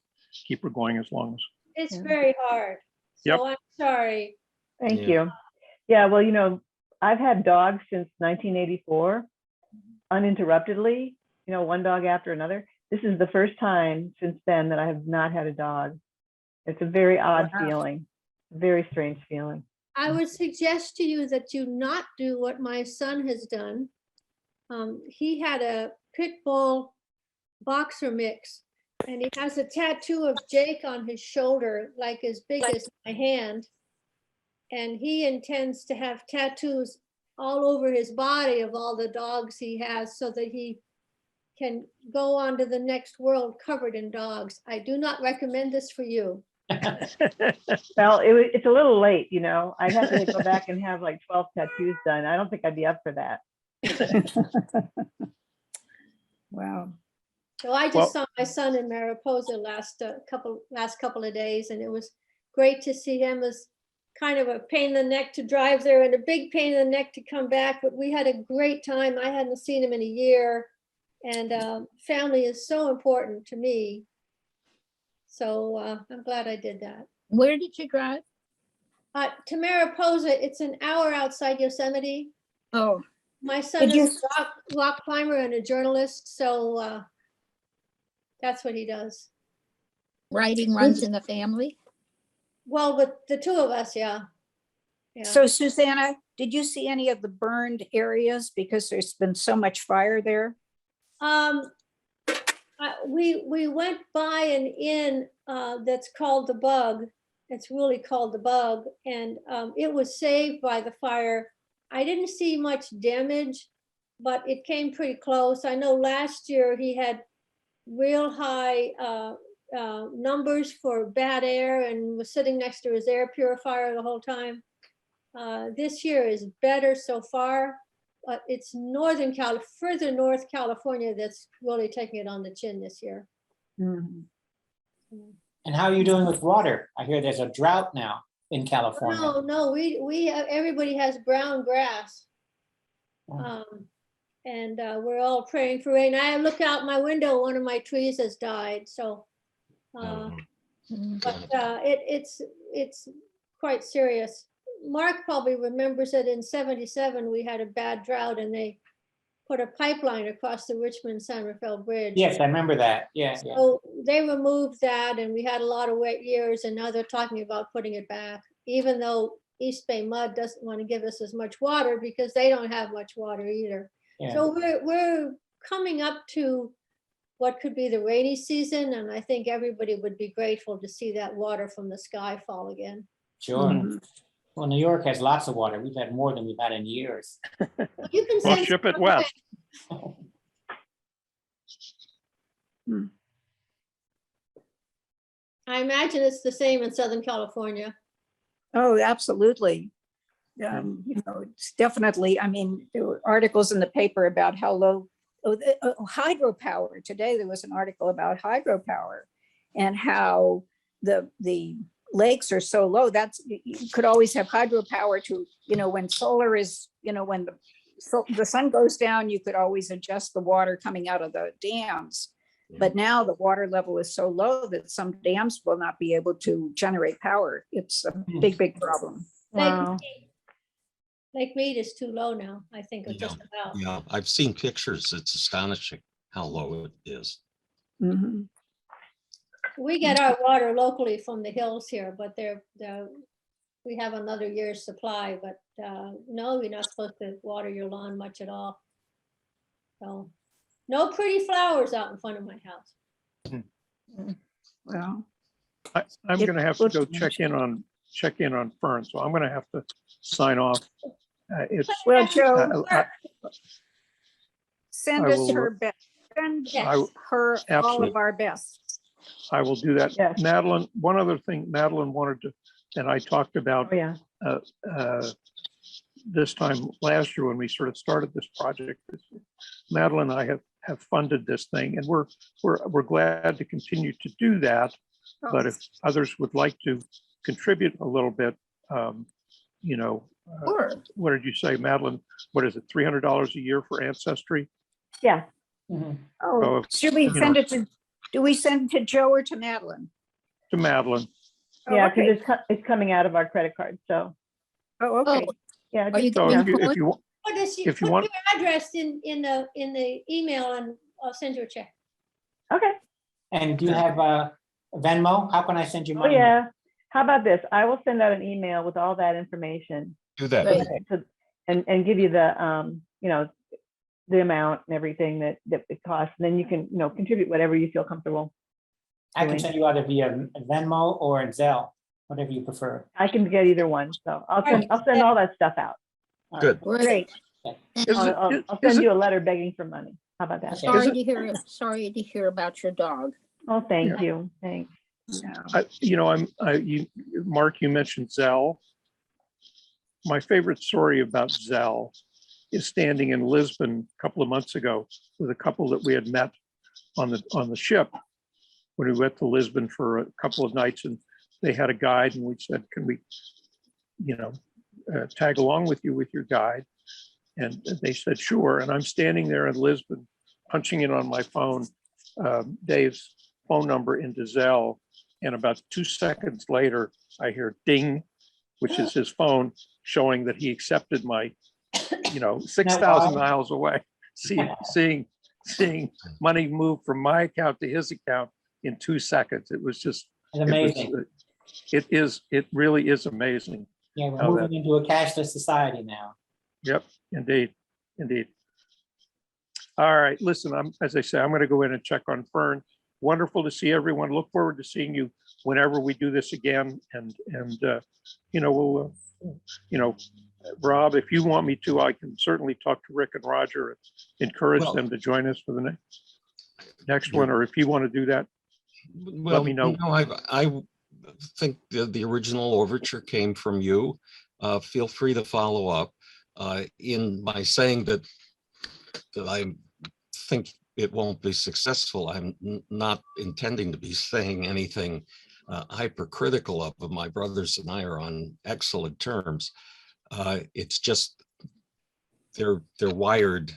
keep her going as long as. it's Yeah. very hard. Yep. So I'm sorry. Thank Yeah. you. Yeah, well, I've had dogs since 1984, uninterruptedly, one dog after another. This is the first time since then that I have not had a dog. It's a very odd feeling, very strange feeling. I would suggest to you that you not do what my son has done. He had a pit bull boxer mix, and he has a tattoo of Jake on his shoulder, like as big as my hand. And he intends to have tattoos all over his body of all the dogs he has so that he can go on to the next world covered in dogs. I do not recommend this for you. Well, it's a little late, I'd have to go back and have like 12 tattoos done. I don't think I'd be up for that. Wow. So I just saw my son in Mariposa last couple of days, and it was great to see him. It was kind of a pain in the neck to drive there and a big pain in the neck to come back, but we had a great time. I hadn't seen him in a year, and family is so important to me. So I'm glad I did that. where did you drive? To Mariposa, it's an hour outside Yosemite. Oh, My son Did you- is a rock climber and a journalist, so that's what he does. writing runs in the family? Well, with the two of us, yeah. Yeah. So Susanna, did you see any of the burned areas? Because there's been so much fire there. We went by an inn that's called the Bug. It's really called the Bug, and it was saved by the fire. I didn't see much damage, but it came pretty close. I know last year he had real high numbers for bad air and was sitting next to his air purifier the whole time. This year is better so far, but it's further North California that's really taking it on the chin this year. Mhm. And how are you doing with water? I hear there's a drought now in California. No, we everybody has brown grass. Oh. And we're all praying for rain. I look out my window, one of my trees has died, so. But it's quite serious. Mark probably remembers that in '77, we had a bad drought and they put a pipeline across the Richmond-San Rafael Bridge. Yes, I remember that. Yeah. So they removed that and we had a lot of wet years, and now they're talking about putting it back, even though East Bay Mud doesn't want to give us as much water because they don't have much water either. Yeah. So we're coming up to what could be the rainy season, and I think everybody would be grateful to see that water from the sky fall again. Sure. Mhm. Well, New York has lots of water. We've had more than we've had in years. You can Well, send ship it some west. I imagine it's the same in Southern California. Oh, absolutely. It's definitely, there were articles in the paper about how low, hydropower. Today, there was an article about hydropower and how the lakes are so low. You could always have hydropower to, when solar is, when the sun goes down, you could always adjust the water coming out of the dams. But now the water level is so low that some dams will not be able to generate power. It's a big, big problem. Wow. Lake Mead is too low now, I think, or Yeah. just about. Yeah, I've seen pictures. It's astonishing how low it is. Mhm. We get our water locally from the hills here, but we have another year's supply, but no, you're not supposed to water your lawn much at all. So, no pretty flowers out in front of my house. Well, I'm It gonna have to go looks- check in on Fern, so I'm gonna have to sign off. It's, well, Joe, send I us will- her best. Send Yes. her all Absolutely. of our best. I will do that. Yes. Madeline, one other thing Madeline wanted to, and I talked about Oh, yeah. this time last year when we sort of started this project. Madeline and I have funded this thing, and we're glad to continue to do that. But if others would like to contribute a little bit, you know, Sure. what did you say, Madeline? What is it, $300 a year for Ancestry? Yeah. Mhm. So Oh, if- should we you send know. it to, do we send it to Joe or to Madeline? To Madeline. Oh, Yeah, okay. because it's coming out of our credit card. So, Oh, okay. yeah. Are you just, So you know, if you want, What does she, If you put want- your address in the email and I'll send you a check. Okay. And do you have Venmo? How can I send you Oh, money? yeah. How about this? I will send out an email with all that information Do that. Great. and give you the, you know, the amount and everything that it costs. And then you can, you know, contribute whatever you feel comfortable. I can send you either via Venmo or Zelle, whatever you prefer. I can get either one. So I'll send all that stuff out. All Good. Great. Is it- I'll is send it- you a letter begging for money. How about that? Okay. Sorry to hear about your dog. Oh, thank Yeah. you. Thanks. you know, Mark, you mentioned Zell. My favorite story about Zell is standing in Lisbon a couple of months ago with a couple that we had met on the ship when we went to Lisbon for a couple of nights, and they had a guide, and we said, can we, you know, tag along with you with your guide? And they said, sure. And I'm standing there in Lisbon, punching in on my phone, Dave's phone number into Zell. And about 2 seconds later, I hear ding, which is his phone showing that he accepted my, you know, 6,000 miles away, seeing money move from my account to his account in 2 seconds. It was just, It's amazing. it really is amazing. Yeah, we're how moving into a cashless society now. Yep, indeed. All right, listen, as I say, I'm going to go in and check on Fern. Wonderful to see everyone. Look forward to seeing you whenever we do this again. And you know, we'll, you know, Rob, if you want me to, I can certainly talk to Rick and Roger and encourage Well- them to join us for the next one. Or if you want to do that, Well, me know. you know, I think the original overture came from you. Feel free to follow up in my saying that I think it won't be successful. I'm not intending to be saying anything hypercritical of them. My brothers and I are on excellent terms. It's just they're wired.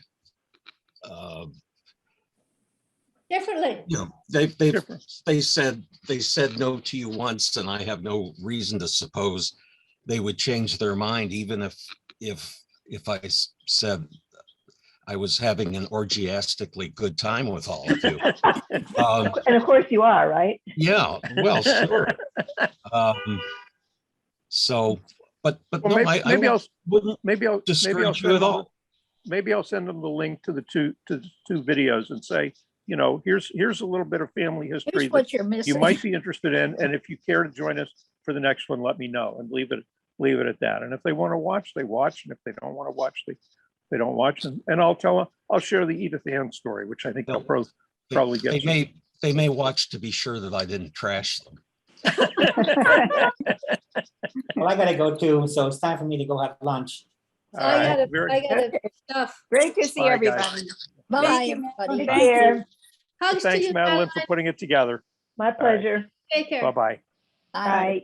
Differently. You know, they said no to you once, and I have no reason to suppose they would change their mind, even if I said I was having an orgiastically good time with all of you. And of course you are, right? Yeah, well, sure. So, but well, no, maybe I'll wouldn't discourage you at all. Maybe I'll send them the link to the two videos and say, you know, here's a little bit of family history Here's that what you're missing. you might be interested in, and if you care to join us for the next one, let me know, and leave it at that. And if they want to watch, they watch, and if they don't want to watch, they don't watch. And I'll share the Edith Ann story, which I think I'll probably get. They may watch to be sure that I didn't trash them. Well, I gotta go too, so it's time for me to go have lunch. All right, I gotta stuff. Great to see Bye, guys. everybody. Bye, Thank you, everybody. Take care. Hugs to Thanks, you, Madeline, for putting it together. My pleasure. Take care. Bye-bye. Bye. Bye.